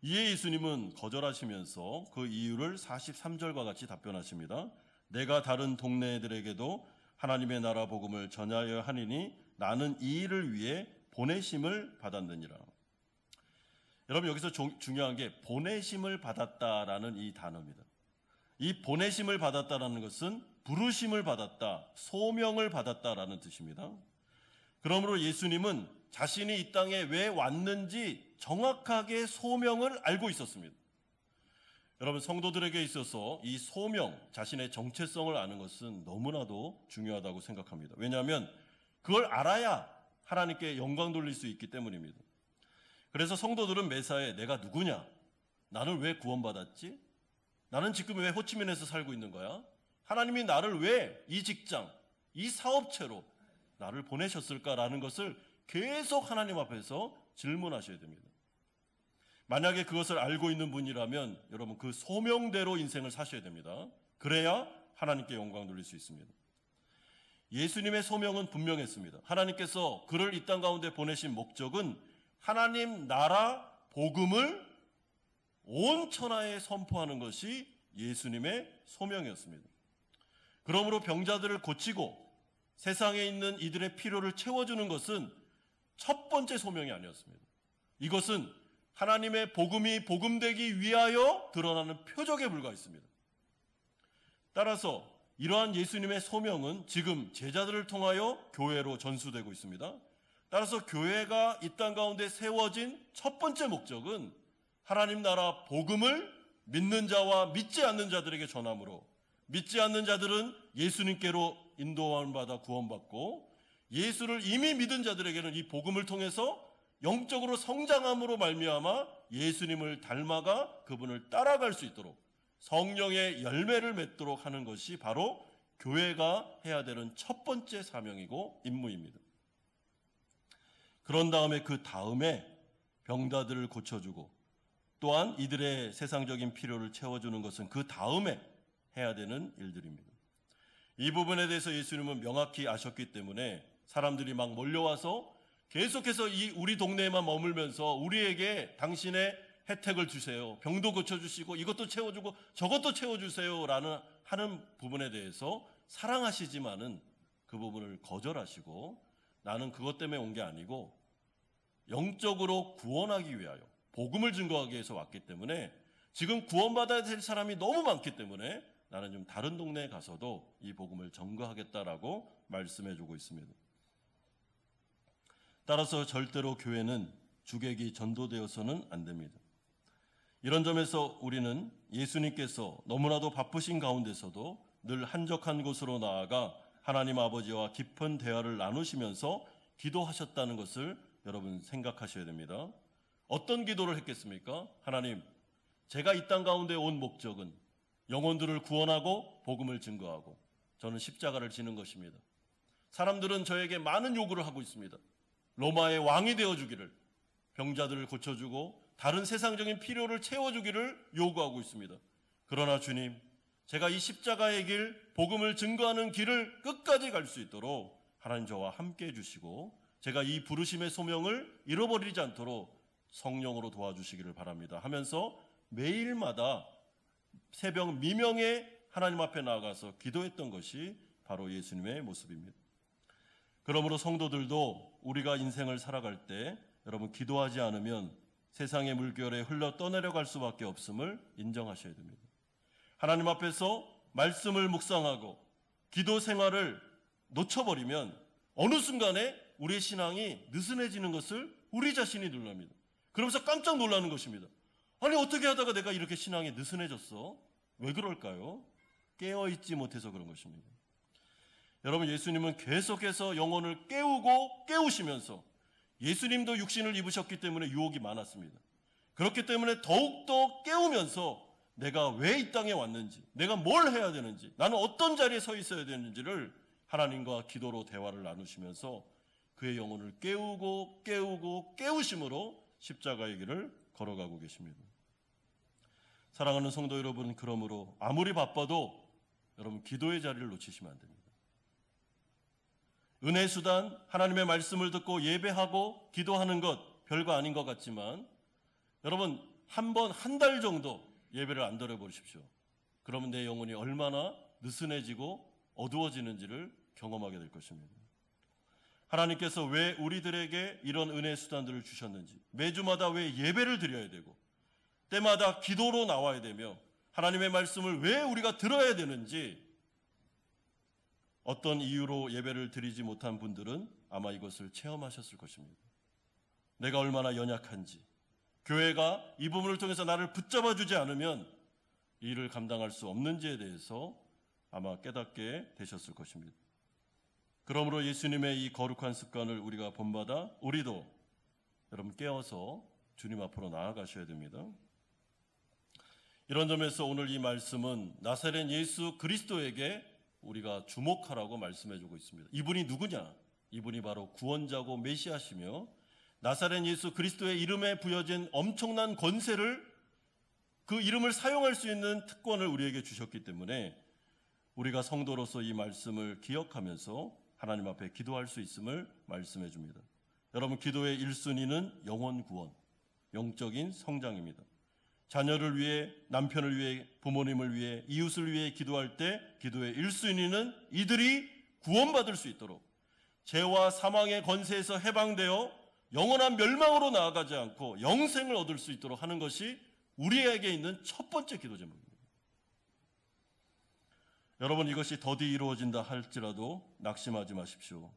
이에 예수님은 거절하시면서 그 이유를 43절과 같이 답변하십니다. 내가 다른 동네들에게도 하나님의 나라 복음을 전하여 하니니 나는 이 일을 위해 보내심을 받았느니라. 여러분, 여기서 중요한 게 보내심을 받았다라는 이 단어입니다. 이 보내심을 받았다라는 것은 부르심을 받았다, 소명을 받았다라는 뜻입니다. 그러므로 예수님은 자신이 이 땅에 왜 왔는지 정확하게 소명을 알고 있었습니다. 여러분, 성도들에게 있어서 이 소명, 자신의 정체성을 아는 것은 너무나도 중요하다고 생각합니다. 왜냐하면 그걸 알아야 하나님께 영광 돌릴 수 있기 때문입니다. 그래서 성도들은 매사에 내가 누구냐? 나는 왜 구원받았지? 나는 지금 왜 호치민에서 살고 있는 거야? 하나님이 나를 왜 이 직장, 이 사업체로 나를 보내셨을까라는 것을 계속 하나님 앞에서 질문하셔야 됩니다. 만약에 그것을 알고 있는 분이라면 여러분 그 소명대로 인생을 사셔야 됩니다. 그래야 하나님께 영광 돌릴 수 있습니다. 예수님의 소명은 분명했습니다. 하나님께서 그를 이 땅 가운데 보내신 목적은 하나님 나라 복음을 온 천하에 선포하는 것이 예수님의 소명이었습니다. 그러므로 병자들을 고치고 세상에 있는 이들의 필요를 채워주는 것은 첫 번째 소명이 아니었습니다. 이것은 하나님의 복음이 복음되기 위하여 드러나는 표적에 불과했습니다. 따라서 이러한 예수님의 소명은 지금 제자들을 통하여 교회로 전수되고 있습니다. 따라서 교회가 이 땅 가운데 세워진 첫 번째 목적은 하나님 나라 복음을 믿는 자와 믿지 않는 자들에게 전함으로, 믿지 않는 자들은 예수님께로 인도함을 받아 구원받고, 예수를 이미 믿은 자들에게는 이 복음을 통해서 영적으로 성장함으로 말미암아 예수님을 닮아가 그분을 따라갈 수 있도록 성령의 열매를 맺도록 하는 것이 바로 교회가 해야 되는 첫 번째 사명이고 임무입니다. 그런 다음에 그 다음에 병자들을 고쳐주고 또한 이들의 세상적인 필요를 채워주는 것은 그 다음에 해야 되는 일들입니다. 이 부분에 대해서 예수님은 명확히 아셨기 때문에 사람들이 막 몰려와서 계속해서 우리 동네에만 머물면서 우리에게 당신의 혜택을 주세요. 병도 고쳐주시고 이것도 채워주고 저것도 채워주세요라는 하는 부분에 대해서 사랑하시지만은 그 부분을 거절하시고 나는 그것 때문에 온 게 아니고 영적으로 구원하기 위하여 복음을 증거하기 위해서 왔기 때문에 지금 구원받아야 될 사람이 너무 많기 때문에 나는 좀 다른 동네에 가서도 이 복음을 전거하겠다라고 말씀해주고 있습니다. 따라서 절대로 교회는 주객이 전도되어서는 안 됩니다. 이런 점에서 우리는 예수님께서 너무나도 바쁘신 가운데서도 늘 한적한 곳으로 나아가 하나님 아버지와 깊은 대화를 나누시면서 기도하셨다는 것을 여러분 생각하셔야 됩니다. 어떤 기도를 했겠습니까? 하나님, 제가 이 땅 가운데 온 목적은 영혼들을 구원하고 복음을 증거하고 저는 십자가를 지는 것입니다. 사람들은 저에게 많은 요구를 하고 있습니다. 로마의 왕이 되어주기를, 병자들을 고쳐주고 다른 세상적인 필요를 채워주기를 요구하고 있습니다. 그러나 주님, 제가 이 십자가의 길, 복음을 증거하는 길을 끝까지 갈 수 있도록 하나님 저와 함께 해주시고 제가 이 부르심의 소명을 잃어버리지 않도록 성령으로 도와주시기를 바랍니다 하면서 매일마다 새벽 미명에 하나님 앞에 나아가서 기도했던 것이 바로 예수님의 모습입니다. 그러므로 성도들도 우리가 인생을 살아갈 때 여러분 기도하지 않으면 세상의 물결에 흘러 떠내려갈 수밖에 없음을 인정하셔야 됩니다. 하나님 앞에서 말씀을 묵상하고 기도 생활을 놓쳐버리면 어느 순간에 우리의 신앙이 느슨해지는 것을 우리 자신이 놀랍니다. 그러면서 깜짝 놀라는 것입니다. 아니 어떻게 하다가 내가 이렇게 신앙이 느슨해졌어? 왜 그럴까요? 깨어있지 못해서 그런 것입니다. 여러분, 예수님은 계속해서 영혼을 깨우고 깨우시면서 예수님도 육신을 입으셨기 때문에 유혹이 많았습니다. 그렇기 때문에 더욱더 깨우면서 내가 왜 이 땅에 왔는지, 내가 뭘 해야 되는지, 나는 어떤 자리에 서 있어야 되는지를 하나님과 기도로 대화를 나누시면서 그의 영혼을 깨우고 깨우심으로 십자가의 길을 걸어가고 계십니다. 사랑하는 성도 여러분, 그러므로 아무리 바빠도 여러분 기도의 자리를 놓치시면 안 됩니다. 은혜 수단, 하나님의 말씀을 듣고 예배하고 기도하는 것 별거 아닌 것 같지만 여러분 한 달 정도 예배를 안 드려보십시오. 그러면 내 영혼이 얼마나 느슨해지고 어두워지는지를 경험하게 될 것입니다. 하나님께서 왜 우리들에게 이런 은혜 수단들을 주셨는지, 매주마다 왜 예배를 드려야 되고 때마다 기도로 나와야 되며 하나님의 말씀을 왜 우리가 들어야 되는지, 어떤 이유로 예배를 드리지 못한 분들은 아마 이것을 체험하셨을 것입니다. 내가 얼마나 연약한지, 교회가 이 부분을 통해서 나를 붙잡아 주지 않으면 이 일을 감당할 수 없는지에 대해서 아마 깨닫게 되셨을 것입니다. 그러므로 예수님의 이 거룩한 습관을 우리가 본받아 우리도 여러분 깨어서 주님 앞으로 나아가셔야 됩니다. 이런 점에서 오늘 이 말씀은 나사렛 예수 그리스도에게 우리가 주목하라고 말씀해주고 있습니다. 이분이 누구냐? 이분이 바로 구원자고 메시아시며 나사렛 예수 그리스도의 이름에 부여진 엄청난 권세를, 그 이름을 사용할 수 있는 특권을 우리에게 주셨기 때문에 우리가 성도로서 이 말씀을 기억하면서 하나님 앞에 기도할 수 있음을 말씀해 줍니다. 여러분, 기도의 1순위는 영혼 구원, 영적인 성장입니다. 자녀를 위해, 남편을 위해, 부모님을 위해, 이웃을 위해 기도할 때 기도의 1순위는 이들이 구원받을 수 있도록 죄와 사망의 권세에서 해방되어 영원한 멸망으로 나아가지 않고 영생을 얻을 수 있도록 하는 것이 우리에게 있는 첫 번째 기도 제목입니다. 여러분, 이것이 더디 이루어진다 할지라도 낙심하지 마십시오.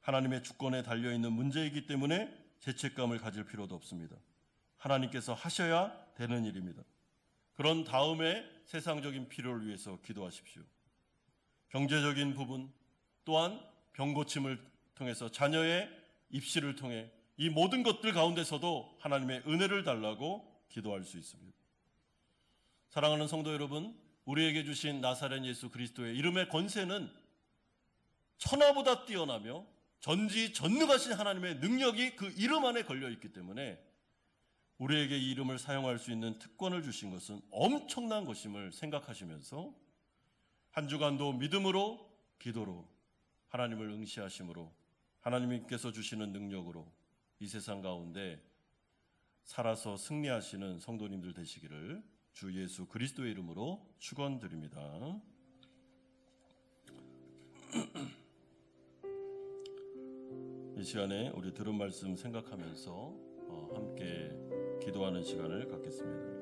하나님의 주권에 달려있는 문제이기 때문에 죄책감을 가질 필요도 없습니다. 하나님께서 하셔야 되는 일입니다. 그런 다음에 세상적인 필요를 위해서 기도하십시오. 경제적인 부분, 또한 병고침을 통해서 자녀의 입시를 통해 이 모든 것들 가운데서도 하나님의 은혜를 달라고 기도할 수 있습니다. 사랑하는 성도 여러분, 우리에게 주신 나사렛 예수 그리스도의 이름의 권세는 천하보다 뛰어나며 전지전능하신 하나님의 능력이 그 이름 안에 걸려있기 때문에 우리에게 이 이름을 사용할 수 있는 특권을 주신 것은 엄청난 것임을 생각하시면서 한 주간도 믿음으로, 기도로, 하나님을 응시하심으로, 하나님께서 주시는 능력으로 이 세상 가운데 살아서 승리하시는 성도님들 되시기를 주 예수 그리스도의 이름으로 축원드립니다. 이 시간에 우리 들은 말씀 생각하면서 함께 기도하는 시간을 갖겠습니다.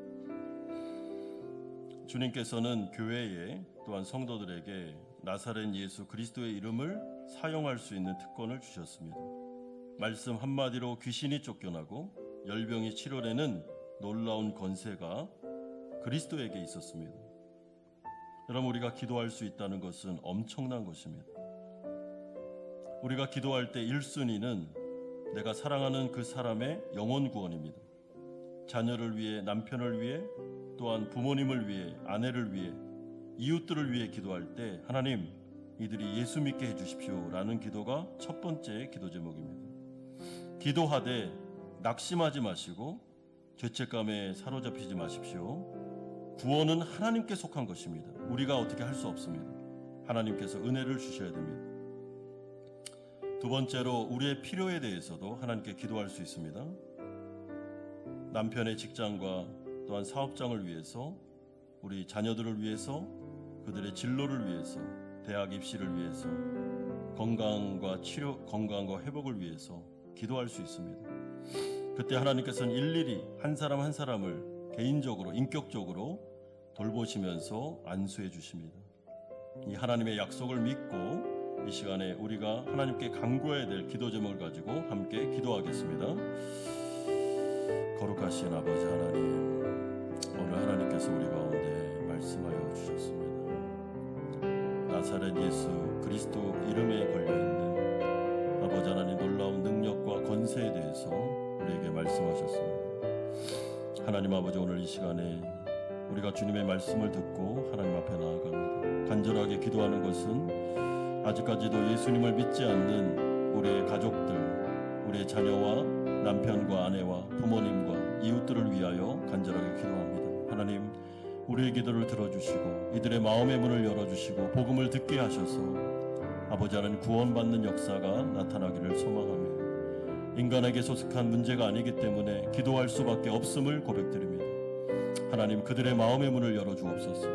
주님께서는 교회에, 또한 성도들에게 나사렛 예수 그리스도의 이름을 사용할 수 있는 특권을 주셨습니다. 말씀 한마디로 귀신이 쫓겨나고 열병이 치료되는 놀라운 권세가 그리스도에게 있었습니다. 여러분, 우리가 기도할 수 있다는 것은 엄청난 것입니다. 우리가 기도할 때 1순위는 내가 사랑하는 그 사람의 영혼 구원입니다. 자녀를 위해, 남편을 위해, 또한 부모님을 위해, 아내를 위해, 이웃들을 위해 기도할 때 하나님, 이들이 예수 믿게 해주십시오 라는 기도가 첫 번째 기도 제목입니다. 기도하되 낙심하지 마시고 죄책감에 사로잡히지 마십시오. 구원은 하나님께 속한 것입니다. 우리가 어떻게 할 수 없습니다. 하나님께서 은혜를 주셔야 됩니다. 두 번째로 우리의 필요에 대해서도 하나님께 기도할 수 있습니다. 남편의 직장과 또한 사업장을 위해서, 우리 자녀들을 위해서, 그들의 진로를 위해서, 대학 입시를 위해서, 건강과 치료, 건강과 회복을 위해서 기도할 수 있습니다. 그때 하나님께서는 일일이 한 사람 한 사람을 개인적으로, 인격적으로 돌보시면서 안수해 주십니다. 이 하나님의 약속을 믿고 이 시간에 우리가 하나님께 간구해야 될 기도 제목을 가지고 함께 기도하겠습니다. 거룩하신 아버지 하나님, 오늘 하나님께서 우리 가운데 말씀하여 주셨습니다. 나사렛 예수 그리스도 이름에 걸려있는 아버지 하나님 놀라운 능력과 권세에 대해서 우리에게 말씀하셨습니다. 하나님 아버지, 오늘 이 시간에 우리가 주님의 말씀을 듣고 하나님 앞에 나아갑니다. 간절하게 기도하는 것은 아직까지도 예수님을 믿지 않는 우리의 가족들, 우리의 자녀와 남편과 아내와 부모님과 이웃들을 위하여 간절하게 기도합니다. 하나님, 우리의 기도를 들어주시고 이들의 마음의 문을 열어주시고 복음을 듣게 하셔서 아버지 하나님 구원받는 역사가 나타나기를 소망합니다. 인간에게 소속한 문제가 아니기 때문에 기도할 수밖에 없음을 고백드립니다. 하나님, 그들의 마음의 문을 열어주옵소서.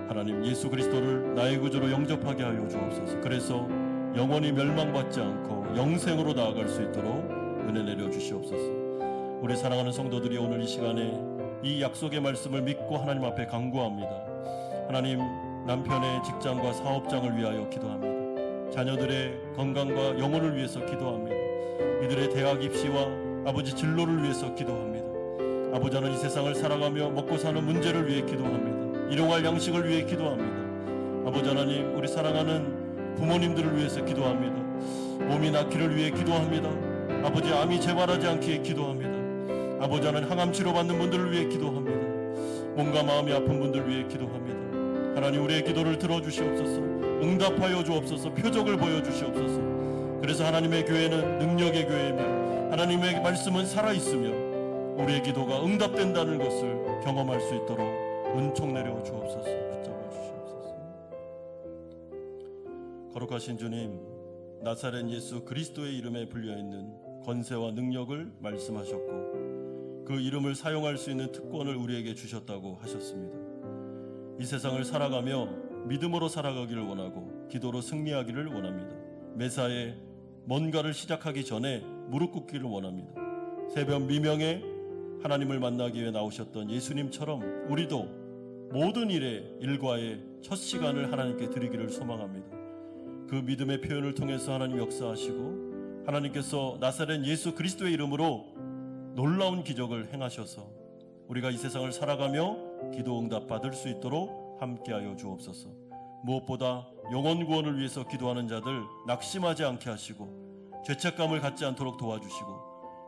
하나님, 예수 그리스도를 나의 구주로 영접하게 하여 주옵소서. 그래서 영원히 멸망받지 않고 영생으로 나아갈 수 있도록 은혜 내려 주시옵소서. 우리 사랑하는 성도들이 오늘 이 시간에 이 약속의 말씀을 믿고 하나님 앞에 간구합니다. 하나님, 남편의 직장과 사업장을 위하여 기도합니다. 자녀들의 건강과 영혼을 위해서 기도합니다. 이들의 대학 입시와 아버지 진로를 위해서 기도합니다. 아버지는 이 세상을 살아가며 먹고 사는 문제를 위해 기도합니다. 일용할 양식을 위해 기도합니다. 아버지 하나님, 우리 사랑하는 부모님들을 위해서 기도합니다. 몸이 낫기를 위해 기도합니다. 아버지, 암이 재발하지 않게 기도합니다. 아버지 하나님, 항암 치료받는 분들을 위해 기도합니다. 몸과 마음이 아픈 분들을 위해 기도합니다. 하나님, 우리의 기도를 들어주시옵소서. 응답하여 주옵소서. 표적을 보여주시옵소서. 그래서 하나님의 교회는 능력의 교회이며 하나님의 말씀은 살아있으며 우리의 기도가 응답된다는 것을 경험할 수 있도록 은총 내려 주옵소서. 붙잡아 주시옵소서. 거룩하신 주님, 나사렛 예수 그리스도의 이름에 불려있는 권세와 능력을 말씀하셨고 그 이름을 사용할 수 있는 특권을 우리에게 주셨다고 하셨습니다. 이 세상을 살아가며 믿음으로 살아가기를 원하고 기도로 승리하기를 원합니다. 매사에 뭔가를 시작하기 전에 무릎 꿇기를 원합니다. 새벽 미명에 하나님을 만나기 위해 나오셨던 예수님처럼 우리도 모든 일과의 첫 시간을 하나님께 드리기를 소망합니다. 그 믿음의 표현을 통해서 하나님 역사하시고 하나님께서 나사렛 예수 그리스도의 이름으로 놀라운 기적을 행하셔서 우리가 이 세상을 살아가며 기도 응답 받을 수 있도록 함께하여 주옵소서. 무엇보다 영혼 구원을 위해서 기도하는 자들 낙심하지 않게 하시고 죄책감을 갖지 않도록 도와주시고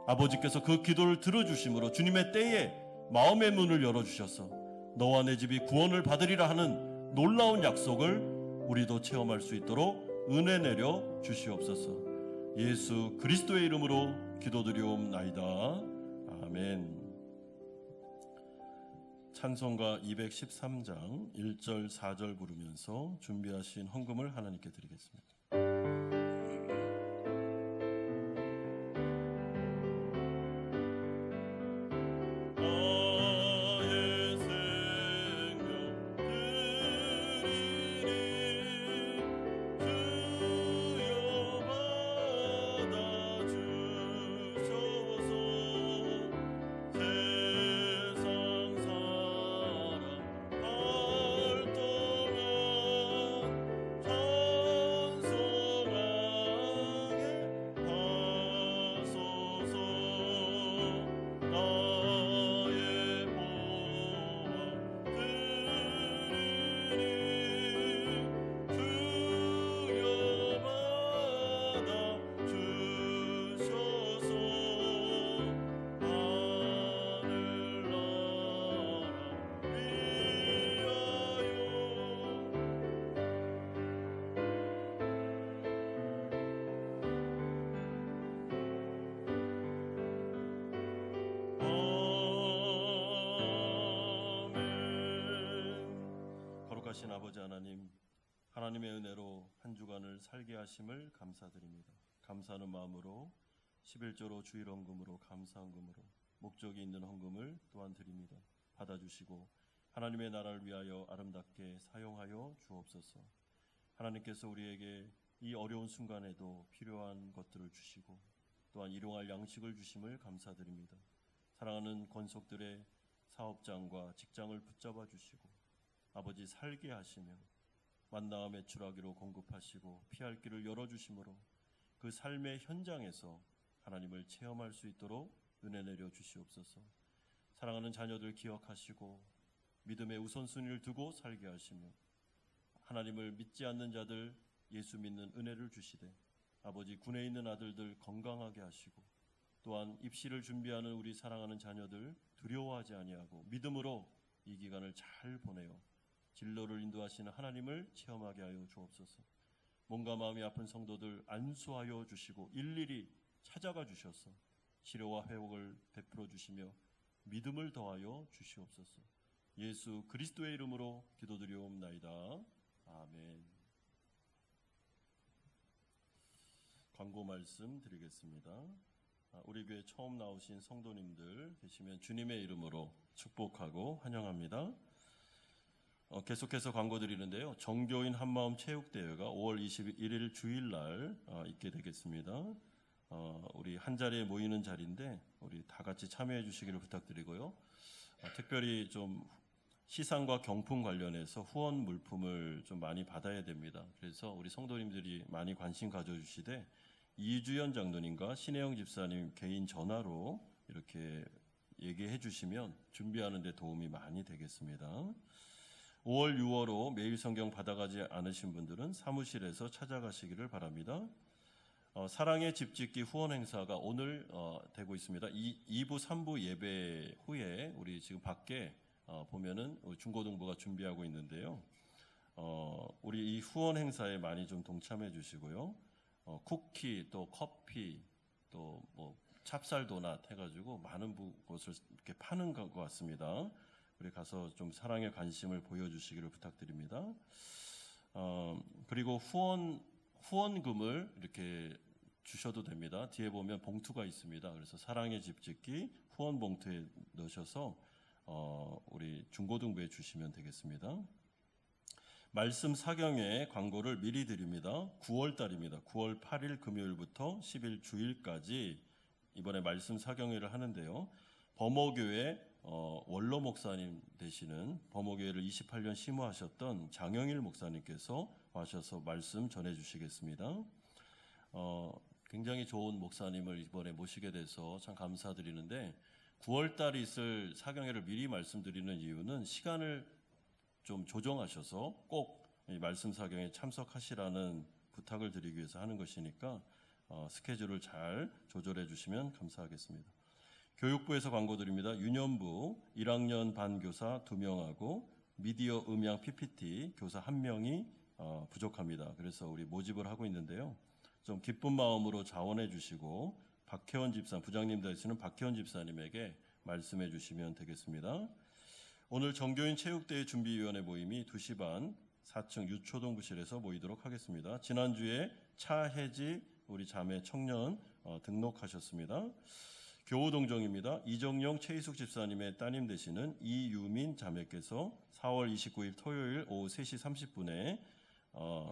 아버지께서 그 기도를 들어주심으로 주님의 때에 마음의 문을 열어주셔서 너와 내 집이 구원을 받으리라 하는 놀라운 약속을 우리도 체험할 수 있도록 은혜 내려 주시옵소서. 예수 그리스도의 이름으로 기도드리옵나이다. 아멘. 찬송가 213장 1절 4절 부르면서 준비하신 헌금을 하나님께 드리겠습니다. 거룩하신 아버지 하나님, 하나님의 은혜로 한 주간을 살게 하심을 감사드립니다. 감사하는 마음으로 11조로 주일 헌금으로 감사헌금으로 목적이 있는 헌금을 또한 드립니다. 받아주시고 하나님의 나라를 위하여 아름답게 사용하여 주옵소서. 하나님께서 우리에게 이 어려운 순간에도 필요한 것들을 주시고 또한 일용할 양식을 주심을 감사드립니다. 사랑하는 권속들의 사업장과 직장을 붙잡아 주시고 아버지 살게 하시며 만나와 매출하기로 공급하시고 피할 길을 열어주심으로 그 삶의 현장에서 하나님을 체험할 수 있도록 은혜 내려 주시옵소서. 사랑하는 자녀들 기억하시고 믿음의 우선순위를 두고 살게 하시며 하나님을 믿지 않는 자들 예수 믿는 은혜를 주시되 아버지 군에 있는 아들들 건강하게 하시고 또한 입시를 준비하는 우리 사랑하는 자녀들 두려워하지 아니하고 믿음으로 이 기간을 잘 보내어 진로를 인도하시는 하나님을 체험하게 하여 주옵소서. 몸과 마음이 아픈 성도들 안수하여 주시고 일일이 찾아가 주셔서 치료와 회복을 베풀어 주시며 믿음을 더하여 주시옵소서. 예수 그리스도의 이름으로 기도드리옵나이다. 아멘. 광고 말씀 드리겠습니다. 우리 교회 처음 나오신 성도님들 계시면 주님의 이름으로 축복하고 환영합니다. 계속해서 광고 드리는데요. 정교인 한마음 체육대회가 5월 21일 주일날 있게 되겠습니다. 우리 한 자리에 모이는 자리인데 우리 다 같이 참여해 주시기를 부탁드리고요. 특별히 좀 시상과 경품 관련해서 후원 물품을 좀 많이 받아야 됩니다. 그래서 우리 성도님들이 많이 관심 가져주시되 이주연 장로님과 신혜영 집사님 개인 전화로 이렇게 얘기해 주시면 준비하는 데 도움이 많이 되겠습니다. 5월, 6월로 매일 성경 받아가지 않으신 분들은 사무실에서 찾아가시기를 바랍니다. 사랑의 집짓기 후원 행사가 오늘 되고 있습니다. 2부, 3부 예배 후에 우리 지금 밖에 보면은 중고등부가 준비하고 있는데요. 우리 이 후원 행사에 많이 좀 동참해 주시고요. 쿠키 또 커피 또 뭐 찹쌀 도넛 해가지고 많은 곳을 이렇게 파는 것 같습니다. 우리 가서 좀 사랑의 관심을 보여주시기를 부탁드립니다. 그리고 후원금을 이렇게 주셔도 됩니다. 뒤에 보면 봉투가 있습니다. 그래서 사랑의 집짓기 후원 봉투에 넣으셔서 우리 중고등부에 주시면 되겠습니다. 말씀 사경회 광고를 미리 드립니다. 9월 달입니다. 9월 8일 금요일부터 10일 주일까지 이번에 말씀 사경회를 하는데요. 범어교회 원로 목사님 되시는 범어교회를 28년 심호하셨던 장영일 목사님께서 와셔서 말씀 전해주시겠습니다. 굉장히 좋은 목사님을 이번에 모시게 돼서 참 감사드리는데 9월 달에 있을 사경회를 미리 말씀드리는 이유는 시간을 좀 조정하셔서 꼭 이 말씀 사경에 참석하시라는 부탁을 드리기 위해서 하는 것이니까 스케줄을 잘 조절해 주시면 감사하겠습니다. 교육부에서 광고 드립니다. 유년부 1학년 반 교사 2명하고 미디어 음향 PPT 교사 1명이 부족합니다. 그래서 우리 모집을 하고 있는데요. 좀 기쁜 마음으로 자원해 주시고 박혜원 집사, 부장님 되시는 박혜원 집사님에게 말씀해 주시면 되겠습니다. 오늘 정교인 체육대회 준비위원회 모임이 2시 반 4층 유초동부실에서 모이도록 하겠습니다. 지난주에 차혜지 우리 자매 청년 등록하셨습니다. 교우동정입니다. 이정용 최희숙 집사님의 따님 되시는 이유민 자매께서 4월 29일 토요일 오후 3시 30분에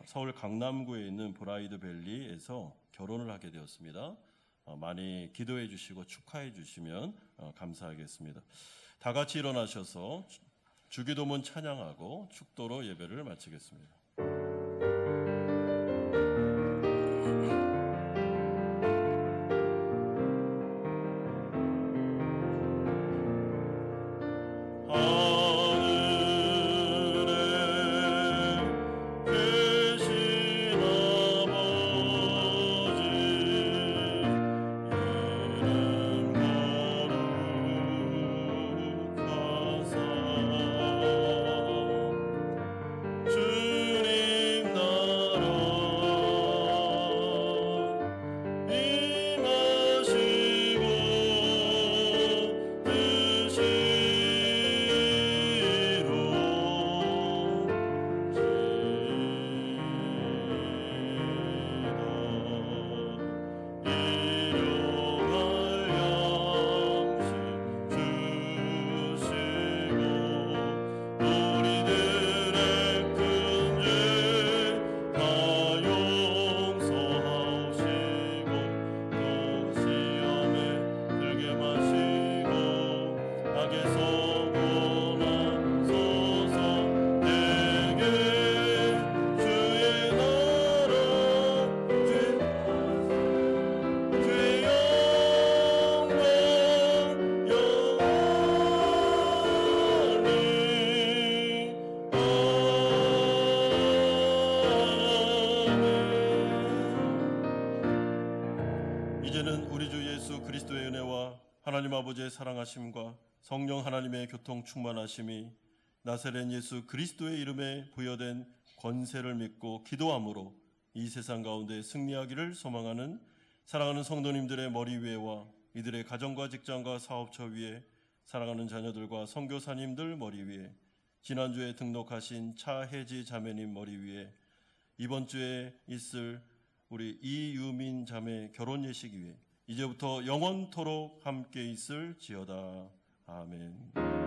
서울 강남구에 있는 브라이드 밸리에서 결혼을 하게 되었습니다. 많이 기도해 주시고 축하해 주시면 감사하겠습니다. 다 같이 일어나셔서 주기도문 찬양하고 축도로 예배를 마치겠습니다. 주 이제는 우리 주 예수 그리스도의 은혜와 하나님 아버지의 사랑하심과 성령 하나님의 교통 충만하심이 나사렛 예수 그리스도의 이름에 부여된 권세를 믿고 기도함으로 이 세상 가운데 승리하기를 소망하는 사랑하는 성도님들의 머리 위에와 이들의 가정과 직장과 사업처 위에 사랑하는 자녀들과 선교사님들 머리 위에 지난주에 등록하신 차혜지 자매님 머리 위에 이번 주에 있을 우리 이유민 자매 결혼 예식 위에 이제부터 영원토록 함께 있을지어다. 아멘.